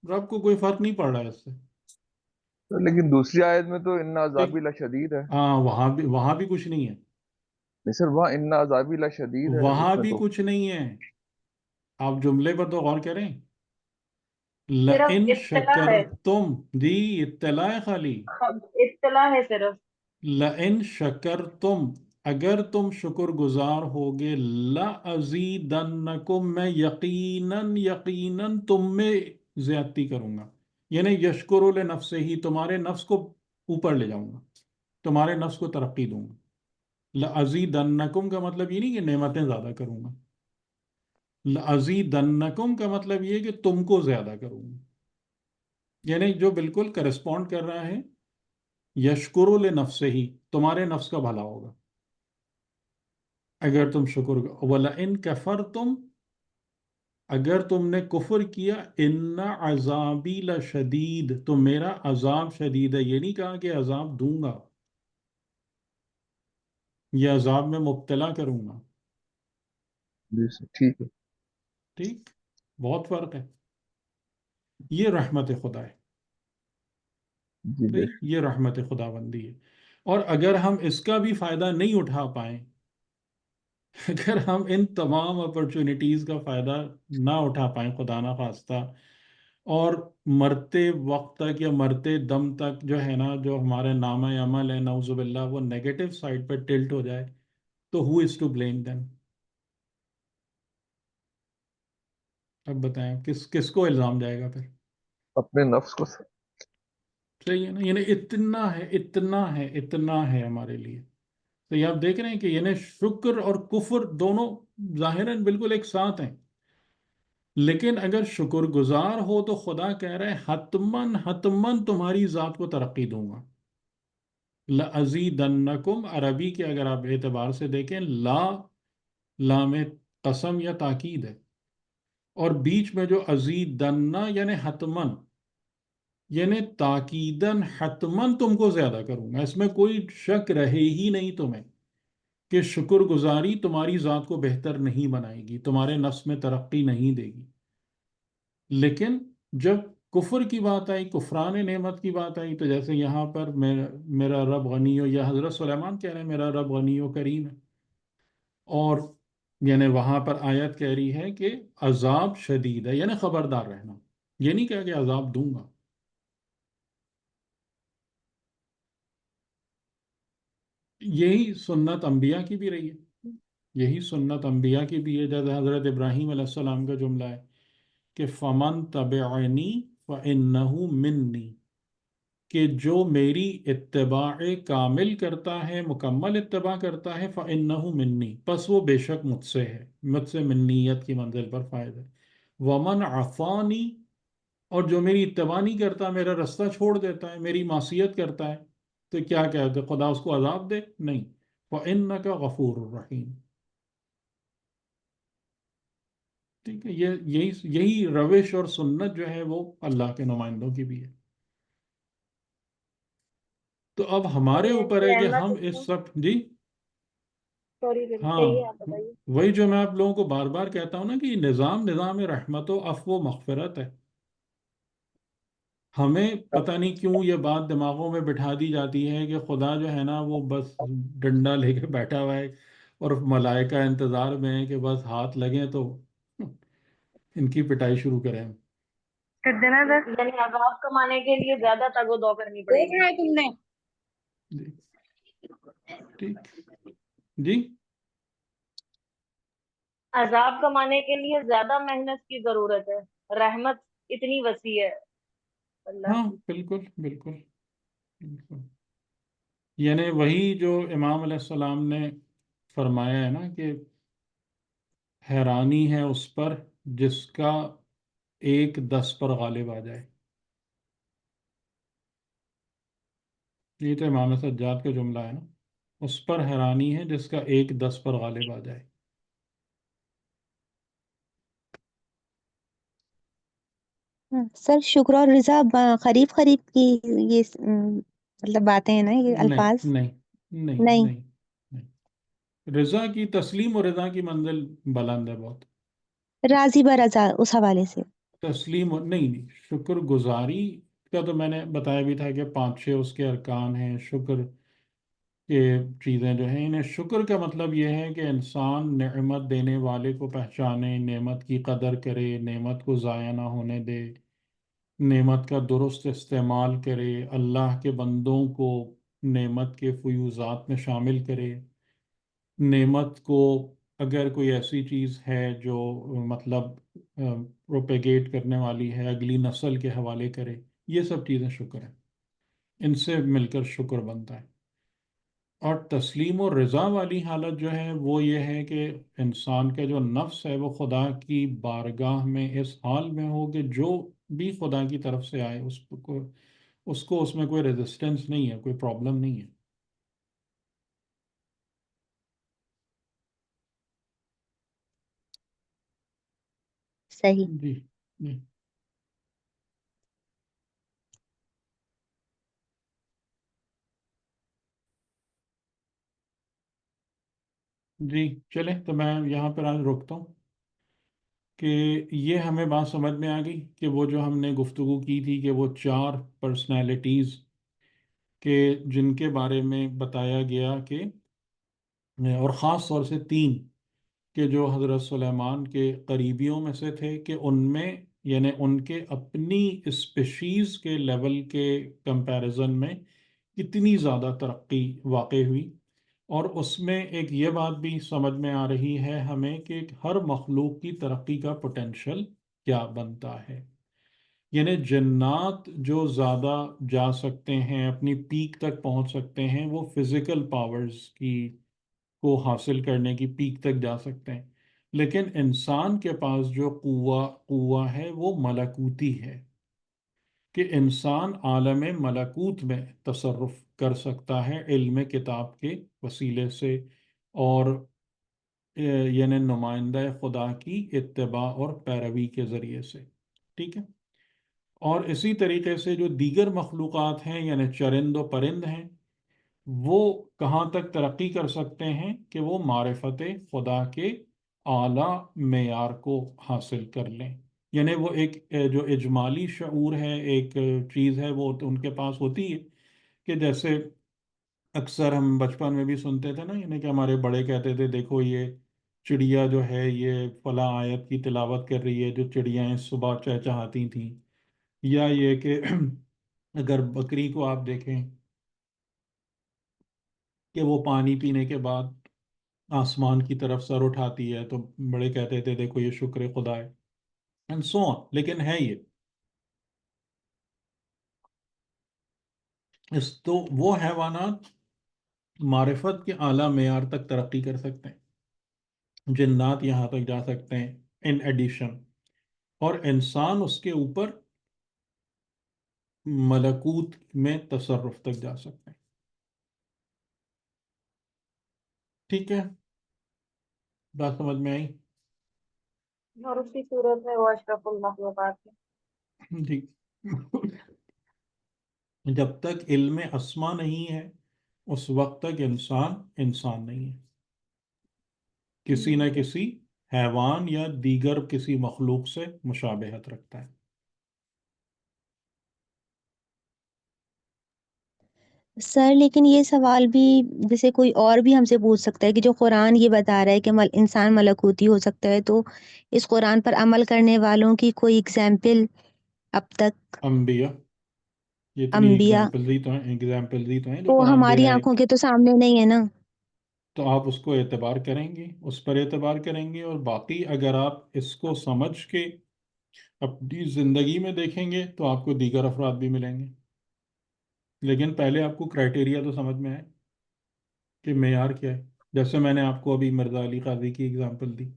رب کو کوئی فرق نہیں پڑ رہا ہے اس سے. لیکن دوسری آیت میں تو ان عذابی لشدید ہے. ہاں وہاں بھی کچھ نہیں ہے. نہیں سر، وہاں ان عذابی لشدید ہے وہاں اس میں بھی تو. کچھ نہیں ہے. آپ جملے پر تو غور کریں. صرف لَإِن اطلاع ہے، شَكَرْتُمْ، دی اطلاع ہے خالی. اطلاع ہے صرف. لَإِن شَكَرْتُمْ، اگر تم شکر گزار ہوگے، لَأَزِيدَنَّكُمْ، میں یقیناً تم میں زیادتی کروں گا. یعنی یشکر لنفسہ ہی، تمہارے نفس کو اوپر لے جاؤں گا، تمہارے نفس کو ترقی دوں گا. لَأَزِيدَنَّكُمْ کا مطلب یہ نہیں کہ نعمتیں زیادہ کروں گا. لَأَزِيدَنَّكُمْ کا مطلب یہ کہ تم کو زیادہ کروں گا. یعنی جو بالکل کرسپونڈ کر رہا ہے یشکر لنفسہ ہی، تمہارے نفس کا بھلا ہوگا اگر تم شکر. وَلَئِن كَفَرْتُمْ، اگر تم نے کفر کیا، ان عذابی لشدید، تو میرا عذاب شدید ہے. یہ نہیں کہا کہ عذاب دوں گا، یہ عذاب میں مبتلا کروں گا. جی سر ٹھیک ہے. ٹھیک، بہت فرق ہے. یہ رحمت خدا ہے. جی بے ٹھیک، یہ رحمت خدا بندی ہے. اور اگر ہم اس کا بھی فائدہ نہیں اٹھا پائیں، اگر ہم ان تمام اپرچونٹیز کا فائدہ نہ اٹھا پائیں خدا نہ خواستہ، اور مرتے وقت تک یا مرتے دم تک جو ہے نا، جو ہمارے نامہ عمل ہے نعوذ باللہ وہ نیگیٹو سائڈ پہ ٹلٹ ہو جائے، تو who is to blame them؟ اب بتائیں کس کو الزام جائے گا پھر؟ اپنے نفس کو سر. صحیح ہے نا. یعنی اتنا ہے ہمارے لیے. تو یہ آپ دیکھ رہے ہیں کہ یعنی شکر اور کفر دونوں ظاہراً بالکل ایک ساتھ ہیں. لیکن اگر شکر گزار ہو تو خدا کہہ رہا ہے حتمن حتمن تمہاری ذات کو ترقی دوں گا. لَأَزِيدَنَّكُمْ عربی کے اگر آپ اعتبار سے دیکھیں لا لام قسم یا تاکید ہے، اور بیچ میں جو ازیدنہ یعنی حتمن، یعنی تاکیدن حتمن تم کو زیادہ کروں گا. اس میں کوئی شک رہے ہی نہیں تمہیں کہ شکر گزاری تمہاری ذات کو بہتر نہیں بنائے گی، تمہارے نفس میں ترقی نہیں دے گی. لیکن جب کفر کی بات آئی، کفران نعمت کی بات آئی، تو جیسے یہاں پر میرا رب غنی ہو، یا حضرت سلیمان کہہ رہے ہیں میرا رب غنی و کریم ہے، اور یعنی وہاں پر آیت کہہ رہی ہے کہ عذاب شدید ہے، یعنی خبردار رہنا. یہ نہیں کہا کہ عذاب دوں گا. یہی سنت انبیاء کی بھی رہی ہے، یہی سنت انبیاء کی بھی ہے. جیسے حضرت ابراہیم علیہ السلام کا جملہ ہے کہ فمن تبعنی فإنہ منی، کہ جو میری اتباع کامل کرتا ہے، مکمل اتباع کرتا ہے، فإنہ منی، پس وہ بے شک مجھ سے ہے، مجھ سے منیت کی منزل پر فائد ہے. ومن عصانی، اور جو میری اتباع نہیں کرتا، میرا رستہ چھوڑ دیتا ہے، میری معصیت کرتا ہے، تو کیا کہتے خدا اس کو عذاب دے؟ نہیں. فإنک غفور الرحیم. ٹھیک ہے، یہی روش اور سنت جو ہے وہ اللہ کے نمائندوں کی بھی ہے. تو اب ہمارے اوپر ہے کہ ہم اس سب جی سوری ہاں، کہیے، آپ بتائیے. وہی جو میں آپ لوگوں کو بار بار کہتا ہوں نا کہ یہ نظام رحمت و عفو و مغفرت ہے. ہمیں پتہ نہیں کیوں یہ بات دماغوں میں بٹھا دی جاتی ہے کہ خدا جو ہے نا وہ بس ڈنڈا لے کے بیٹھا ہوا ہے، اور ملائکہ انتظار میں ہے کہ بس ہاتھ لگیں تو ان کی پٹائی شروع کریں. یعنی عذاب کمانے کے لیے زیادہ تگ و دو کرنی پڑے گی. دیکھنا ہے تم نے؟ جی ٹھیک جی. عذاب کمانے کے لیے زیادہ محنت کی ضرورت ہے، رحمت اتنی وسیع ہے اللہ ہاں کی. بالکل بالکل بالکل. یعنی وہی جو امام علیہ السلام نے فرمایا ہے نا کہ حیرانی ہے اس پر جس کا 1 10 پر غالب آ جائے. یہ تو امام سجاد کا جملہ ہے نا، اس پر حیرانی ہے جس کا 1 10 پر غالب آ جائے. سر شکر اور رضا قریب قریب کی یہ مطلب باتیں ہیں نا، یہ نہیں الفاظ نہیں نہیں نہیں. نہیں نہیں. رضا کی تسلیم و رضا کی منزل بلند ہے بہت. راضی برضا اس حوالے سے. تسلیم نہیں نہیں، شکر گزاری کا تو میں نے بتایا بھی تھا کہ 5 6 اس کے ارکان ہیں. شکر کے چیزیں جو ہیں، انہیں شکر کا مطلب یہ ہے کہ انسان نعمت دینے والے کو پہچانے، نعمت کی قدر کرے، نعمت کو ضائع نہ ہونے دے، نعمت کا درست استعمال کرے، اللہ کے بندوں کو نعمت کے فیوزات میں شامل کرے. نعمت کو اگر کوئی ایسی چیز ہے جو مطلب پروپیگیٹ کرنے والی ہے، اگلی نسل کے حوالے کرے. یہ سب چیزیں شکر ہیں، ان سے مل کر شکر بنتا ہے. اور تسلیم و رضا والی حالت جو ہے وہ یہ ہے کہ انسان کا جو نفس ہے وہ خدا کی بارگاہ میں اس حال میں ہو کہ جو بھی خدا کی طرف سے آئے اس کو اس میں کوئی ریزسٹنس نہیں ہے، کوئی پرابلم نہیں ہے. صحیح. جی جی جی. چلیں تو میں یہاں پر آج رکتا ہوں کہ یہ ہمیں بات سمجھ میں آ گئی کہ وہ جو ہم نے گفتگو کی تھی کہ وہ 4 پرسنالٹیز کے جن کے بارے میں بتایا گیا کہ، اور خاص طور سے 3 کہ جو حضرت سلیمان کے قریبیوں میں سے تھے، کہ ان میں یعنی ان کے اپنی اسپیشیز کے لیول کے کمپیریزن میں کتنی زیادہ ترقی واقع ہوئی. اور اس میں ایک یہ بات بھی سمجھ میں آ رہی ہے ہمیں کہ ہر مخلوق کی ترقی کا پوٹینشل کیا بنتا ہے. یعنی جنات جو زیادہ جا سکتے ہیں، اپنی پیک تک پہنچ سکتے ہیں، وہ فزیکل پاورز کی کو حاصل کرنے کی پیک تک جا سکتے ہیں. لیکن انسان کے پاس جو قوہ ہے وہ ملکوتی ہے، کہ انسان عالم ملکوت میں تصرف کر سکتا ہے علم کتاب کے وسیلے سے، اور یعنی نمائندہ خدا کی اتباع اور پیروی کے ذریعے سے، ٹھیک ہے۔ اور اسی طریقے سے جو دیگر مخلوقات ہیں یعنی چرند و پرند ہیں، وہ کہاں تک ترقی کر سکتے ہیں کہ وہ معرفت خدا کے اعلیٰ معیار کو حاصل کر لیں، یعنی وہ ایک جو اجمالی شعور ہے، ایک چیز ہے وہ تو ان کے پاس ہوتی ہے، کہ جیسے اکثر ہم بچپن میں بھی سنتے تھے نا، یعنی کہ ہمارے بڑے کہتے تھے دیکھو یہ چڑیا جو ہے یہ فلاں آیت کی تلاوت کر رہی ہے، جو چڑیاں صبح چہچہاتی تھیں، یا یہ کہ اگر بکری کو آپ دیکھیں کہ وہ پانی پینے کے بعد آسمان کی طرف سر اٹھاتی ہے، تو بڑے کہتے تھے دیکھو یہ شکر خدا ہے، اینڈ سو آن۔ لیکن ہے یہ تو وہ حیوانات معرفت کے اعلیٰ معیار تک ترقی کر سکتے ہیں، جنات یہاں تک جا سکتے ہیں ان ایڈیشن، اور انسان اس کے اوپر ملکوت میں تصرف تک جا سکتے ہیں، ٹھیک ہے، بات سمجھ میں آئی؟ اور اسی صورت میں وہ اشرف المخلوقات ہے۔ جی جب تک علم اسما نہیں ہے اس وقت تک انسان انسان نہیں ہے، کسی نہ کسی حیوان یا دیگر کسی مخلوق سے مشابہت رکھتا ہے۔ سر لیکن یہ سوال بھی جیسے کوئی اور بھی ہم سے پوچھ سکتا ہے کہ جو قرآن یہ بتا رہا ہے کہ انسان ملکوتی ہو سکتا ہے، تو اس قرآن پر عمل کرنے والوں کی کوئی اگزامپل اب تک؟ انبیاء، جتنی انبیاء ایگزامپل دی تو ہیں جو تو قرآن دے ہماری رہا ہے، آنکھوں کے تو سامنے نہیں ہے نا۔ تو آپ اس کو اعتبار کریں گے، اس پر اعتبار کریں گے، اور باقی اگر آپ اس کو سمجھ کے اپنی زندگی میں دیکھیں گے تو آپ کو دیگر افراد بھی ملیں گے، لیکن پہلے آپ کو کرائٹیریا تو سمجھ میں آئے کہ معیار کیا ہے، جیسے میں نے آپ کو ابھی مرزا علی قاضی کی اگزامپل دی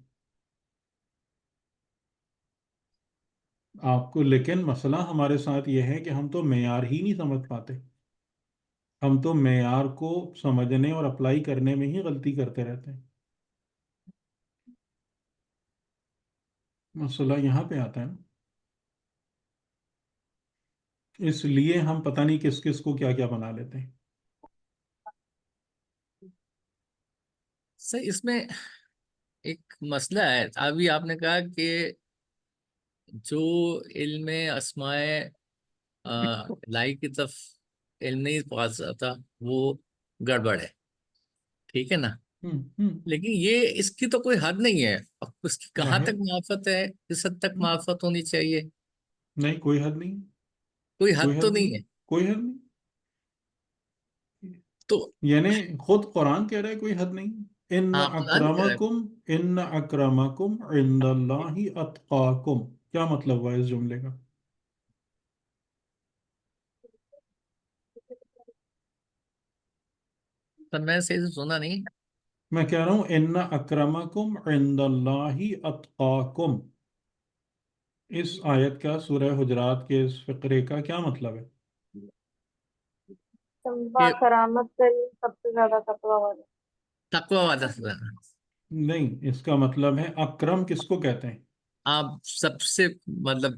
آپ کو، لیکن مسئلہ ہمارے ساتھ یہ ہے کہ ہم تو معیار ہی نہیں سمجھ پاتے، ہم تو معیار کو سمجھنے اور اپلائی کرنے میں ہی غلطی کرتے رہتے ہیں۔ مسئلہ یہاں پہ آتا ہے نا، اس لیے ہم پتہ نہیں کس کس کو کیا کیا بنا لیتے ہیں۔ سر اس میں ایک مسئلہ ہے، ابھی آپ نے کہا کہ جو علم اسماء لائی کی طرف علم نہیں پہنچتا وہ گڑبڑ ہے، ٹھیک ہے نا، ہم ہم لیکن یہ اس کی تو کوئی حد نہیں ہے، اور اس کی کہاں ظاہر تک معرفت ہے، کس حد تک ہم، معرفت ہونی چاہیے، نہیں کوئی حد نہیں، کوئی کوئی حد تو حد نہیں، نہیں ہے، کوئی حد نہیں، تو یعنی خود قرآن کہہ رہا ہے کوئی حد نہیں۔ ان ہاں قرآن کہہ رہا ہے۔ اکرمکم ان اکرمکم عند اللہ اتقاکم، کیا مطلب ہوا اس جملے کا؟ پر میں صحیح سے سنا نہیں۔ میں کہہ رہا ہوں ان اکرمکم عند اللہ اتقاکم، اس آیت کا سورہ حجرات کے اس فقرے کا کیا مطلب ہے؟ با کہ کرامت سے سب سے زیادہ تقوی والا۔ تقوی والا سزا، نہیں، اس کا مطلب ہے اکرم کس کو کہتے ہیں؟ آپ سب سے مطلب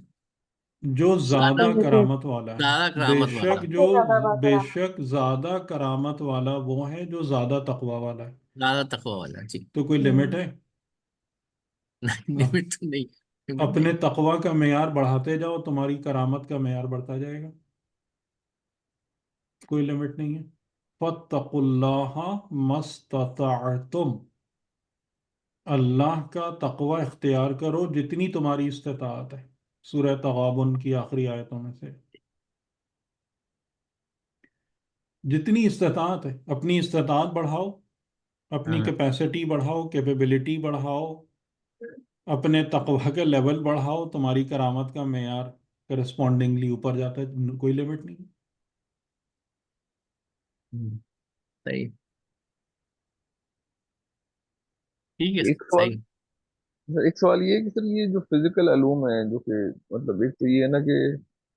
جو زیادہ زیادہ کرامت والا ہے، زیادہ بے کرامت شک والا، سب جو سے زیادہ بے باکرامت۔ شک زیادہ کرامت والا وہ ہے جو زیادہ تقوی والا ہے۔ زیادہ تقوی والا جی۔ تو کوئی لمٹ ہے؟ لمٹ تو نہیں، لمٹ اپنے نہیں۔ تقوی کا معیار بڑھاتے جاؤ، تمہاری کرامت کا معیار بڑھتا جائے گا، کوئی لمٹ نہیں ہے۔ فَاتَّقُوا اللَّهَ مَا اسْتَطَعْتُمْ، اللہ کا تقوی اختیار کرو جتنی تمہاری استطاعت ہے، سورہ تغابن کی آخری آیتوں میں سے، جتنی استطاعت ہے اپنی استطاعت بڑھاؤ، اپنی ہاں کیپیسٹی بڑھاؤ، کیپیبلٹی بڑھاؤ، اپنے تقوی کے لیول بڑھاؤ، تمہاری کرامت کا معیار کرسپونڈنگلی اوپر جاتا ہے، کوئی لمٹ نہیں۔ صحیح، ٹھیک ہے ایک سوال صحیح۔ ایک سوال یہ ہے کہ سر یہ جو فزیکل علوم ہیں جو کہ مطلب ایک تو یہ ہے نا کہ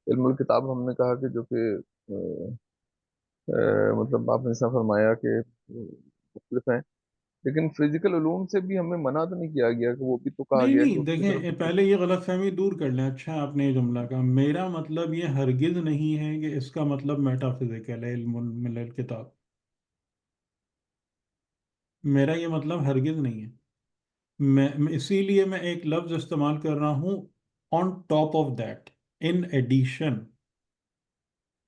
علم الکتاب ہم نے کہا کہ جو کہ مطلب آپ نے ایسا فرمایا کہ مختلف ہیں، لیکن فزیکل علوم سے بھی ہمیں منع تو نہیں کیا گیا، کہ وہ بھی تو کہا نہیں گیا کہ نہیں، اس کی دیکھیں طرف۔ پہلے یہ غلط فہمی دور کر لیں. اچھا آپ نے یہ جملہ کہا، میرا مطلب یہ ہرگز نہیں ہے کہ اس کا مطلب میٹا فزیکل ہے علم من الکتاب. میرا یہ مطلب ہرگز نہیں ہے. اسی لیے میں ایک لفظ استعمال کر رہا ہوں، on top of that, in addition.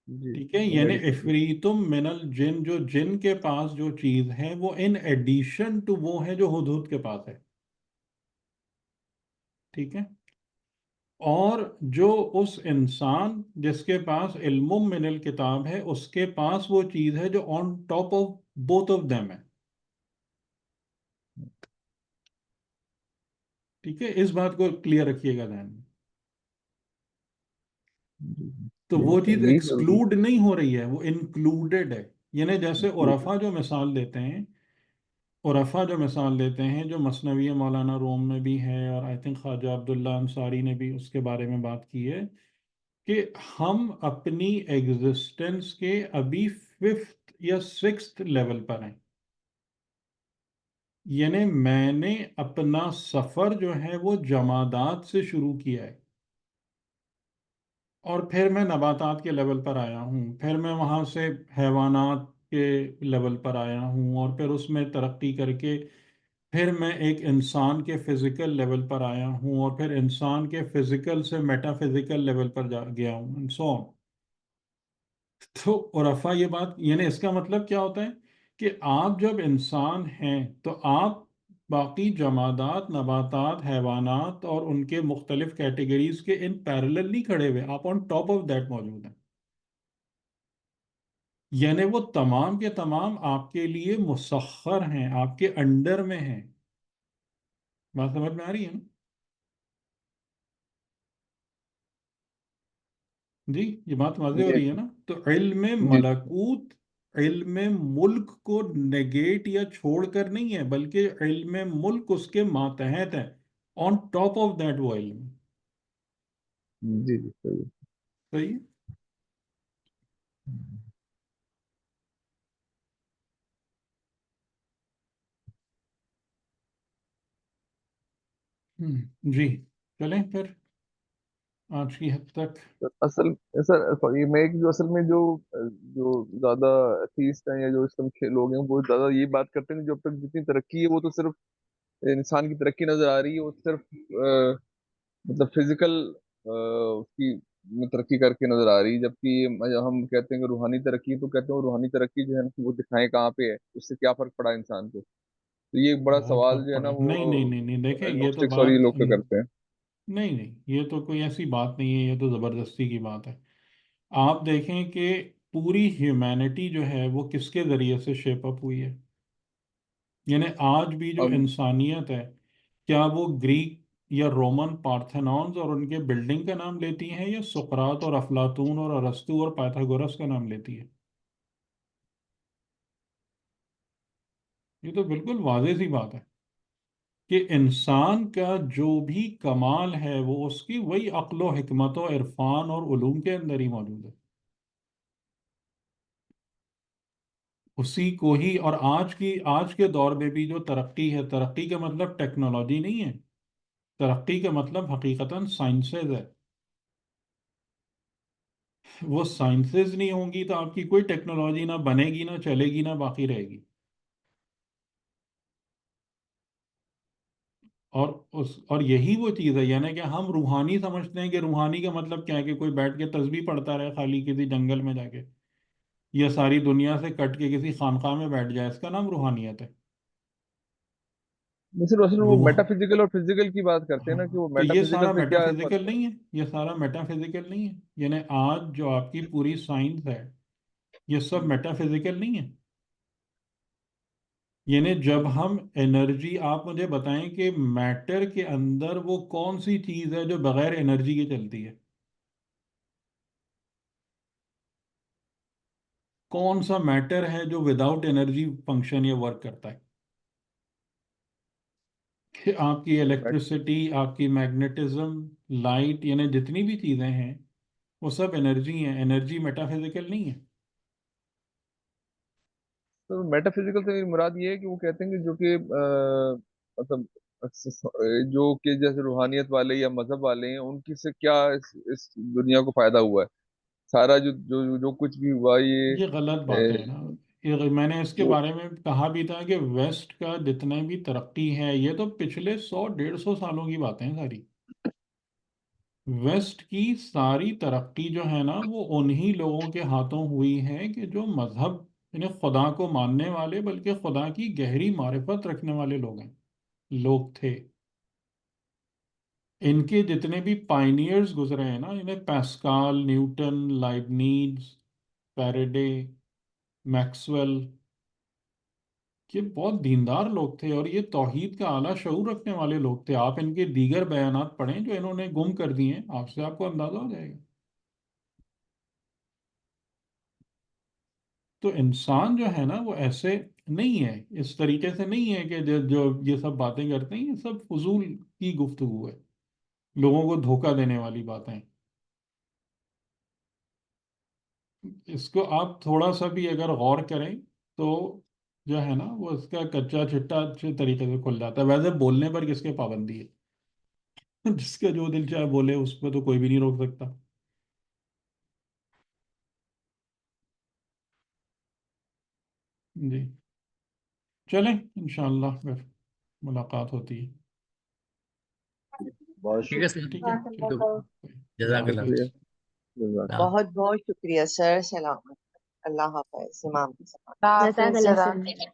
جی ٹھیک ہے، ان یعنی ایڈیشن۔ افریتم من الجن، جو جن کے پاس جو چیز ہے وہ ان ایڈیشن ٹو وہ ہے جو ہدہد کے پاس ہے. ٹھیک ہے، اور جو اس انسان جس کے پاس علم من الکتاب ہے اس کے پاس وہ چیز ہے جو آن top of both of them ہے. ٹھیک ہے، اس بات کو کلیئر رکھیے گا ذہن میں. تو وہ چیز یہی ضروری ایکسکلوڈ نہیں ہو رہی ہے، وہ انکلوڈڈ ہے. یعنی جیسے ہے۔ عرفا جو مثال دیتے ہیں، عرفا جو مثال دیتے ہیں، جو مثنوی مولانا روم میں بھی ہے، اور آئی تھنک خواجہ عبداللہ انصاری نے بھی اس کے بارے میں بات کی ہے، کہ ہم اپنی ایگزسٹنس کے ابھی 5th یا 6th لیول پر ہیں. یعنی میں نے اپنا سفر جو ہے وہ جمادات سے شروع کیا ہے، اور پھر میں نباتات کے لیول پر آیا ہوں، پھر میں وہاں سے حیوانات کے لیول پر آیا ہوں، اور پھر اس میں ترقی کر کے پھر میں ایک انسان کے فزیکل لیول پر آیا ہوں، اور پھر انسان کے فزیکل سے میٹا فزیکل لیول پر گیا ہوں and so on. تو عرفا یہ بات، یعنی اس کا مطلب کیا ہوتا ہے کہ آپ جب انسان ہیں تو آپ باقی جمادات، نباتات، حیوانات اور ان کے مختلف کیٹیگریز کے ان پیرلل نہیں کھڑے ہوئے، آپ آن ٹاپ آف دیٹ موجود ہیں. یعنی وہ تمام کے تمام آپ کے لیے مسخر ہیں، آپ کے انڈر میں ہیں. بات سمجھ میں آ رہی ہے نا؟ جی یہ بات واضح ہو جی رہی ہے نا؟ تو علم جی ملکوت علم ملک کو نگیٹ یا چھوڑ کر نہیں ہے، بلکہ علم ملک اس کے ماتحت ہے، آن ٹاپ آف دیٹ وہ علم. جی جی صحیح صحیح ہے؟ ہے۔ جی چلیں پھر آج کی حد تک. اصل سر یہ میں جو اصل میں جو جو زیادہ ایتھیسٹ ہیں یا جو اسلام کے لوگ ہیں وہ زیادہ یہ بات کرتے ہیں کہ جب تک جتنی ترقی ہے وہ تو صرف انسان کی ترقی نظر آ رہی ہے، وہ صرف مطلب فزیکل اس کی میں ترقی کر کے نظر آ رہی ہے، جبکہ ہم کہتے ہیں کہ روحانی ترقی، تو کہتے ہیں وہ روحانی ترقی جو ہے نا وہ دکھائیں کہاں پہ ہے، اس سے کیا فرق پڑا انسان کو. تو یہ ایک بڑا بہت سوال فرق جو ہے نا پڑا. وہ نہیں نہیں نہیں نہیں، دیکھیں یہ تو agnostics اور یہ بات لوگ کا کرتے ہیں. نہیں نہیں، یہ تو کوئی ایسی بات نہیں ہے، یہ تو زبردستی کی بات ہے. آپ دیکھیں کہ پوری ہیومینٹی جو ہے وہ کس کے ذریعے سے شیپ اپ ہوئی ہے. یعنی آج بھی جو اب انسانیت ہے، کیا وہ گریک یا رومن پارتھنونز اور ان کے بلڈنگ کا نام لیتی ہیں، یا سقراط اور افلاطون اور ارسطو اور پائتھاگورس کا نام لیتی ہے؟ یہ تو بالکل واضح سی بات ہے کہ انسان کا جو بھی کمال ہے وہ اس کی وہی عقل و حکمت و عرفان اور علوم کے اندر ہی موجود ہے. اسی کو ہی، اور آج کے دور میں بھی جو ترقی ہے، ترقی کا مطلب ٹیکنالوجی نہیں ہے، ترقی کا مطلب حقیقتاً سائنسز ہے. وہ سائنسز نہیں ہوں گی تو آپ کی کوئی ٹیکنالوجی نہ بنے گی، نہ چلے گی، نہ باقی رہے گی. اور یہی وہ چیز ہے، یعنی کہ ہم روحانی سمجھتے ہیں کہ روحانی کا مطلب کیا ہے کہ کوئی بیٹھ کے تسبیح پڑھتا رہے خالی کسی جنگل میں جا کے، یا ساری دنیا سے کٹ کے کسی خانقاہ میں بیٹھ جائے، اس کا نام روحانیت ہے. صرف اصل وہ روح میٹا فزیکل اور فزیکل کی بات کرتے ہیں نا، کہ ہاں، وہ تو میٹا یہ فزیکل سارا سے میٹا کیا فزیکل نہیں ہے، یہ سارا میٹا فزیکل نہیں ہے. یعنی آج جو آپ کی پوری سائنس ہے یہ سب میٹا فزیکل نہیں ہے. یعنی جب ہم انرجی، آپ مجھے بتائیں کہ میٹر کے اندر وہ کون سی چیز ہے جو بغیر انرجی کے چلتی ہے؟ کون سا میٹر ہے جو وداؤٹ انرجی فنکشن یا ورک کرتا ہے؟ کہ آپ کی الیکٹریسٹی، آپ کی میگنیٹزم، لائٹ، یعنی جتنی بھی چیزیں ہیں وہ سب انرجی ہیں. انرجی میٹا فزیکل نہیں ہے. تو میٹا فزیکل سے مراد یہ ہے کہ وہ کہتے ہیں کہ جو کہ مطلب جو کہ جیسے روحانیت والے یا مذہب والے ہیں، ان کی سے کیا اس دنیا کو فائدہ ہوا ہے، سارا جو کچھ بھی ہوا یہ غلط بات ہے نا. میں نے اس کے وہ بارے میں کہا بھی تھا کہ ویسٹ کا جتنے بھی ترقی ہے یہ تو پچھلے 100-150 سالوں کی باتیں ہیں ساری. ویسٹ کی ساری ترقی جو ہے نا وہ انہی لوگوں کے ہاتھوں ہوئی ہے کہ جو مذہب، یعنی خدا کو ماننے والے، بلکہ خدا کی گہری معرفت رکھنے والے لوگ تھے. ان کے جتنے بھی پائنیئرز گزرے ہیں نا، انہیں پیسکال، نیوٹن، لائبنیز، فیریڈے، میکسویل، یہ بہت دیندار لوگ تھے اور یہ توحید کا اعلیٰ شعور رکھنے والے لوگ تھے. آپ ان کے دیگر بیانات پڑھیں جو انہوں نے گم کر دیے ہیں، آپ کو اندازہ ہو جائے گا. تو انسان جو ہے نا وہ ایسے نہیں ہے، اس طریقے سے نہیں ہے کہ جو یہ سب باتیں کرتے ہیں یہ سب فضول کی گفتگو ہے، لوگوں کو دھوکہ دینے والی باتیں. اس کو آپ تھوڑا سا بھی اگر غور کریں تو جو ہے نا وہ اس کا کچا چھٹا اچھے طریقے سے کھل جاتا ہے. ویسے بولنے پر کس کے پابندی ہے؟ جس کا جو دل چاہے بولے، اس پہ تو کوئی بھی نہیں روک سکتا. جی چلیں، انشاءاللہ پھر ملاقات ہوتی ہے. بہت ٹھیک ہے شکریہ. سر، ٹھیک ہے، جزاک اللہ اللہ. حافظ. اللہ بہت بہت شکریہ سر. سلامت. اللہ حافظ. امام کے سلام. اللہ جزاک حافظ. اللہ جزاک خیر.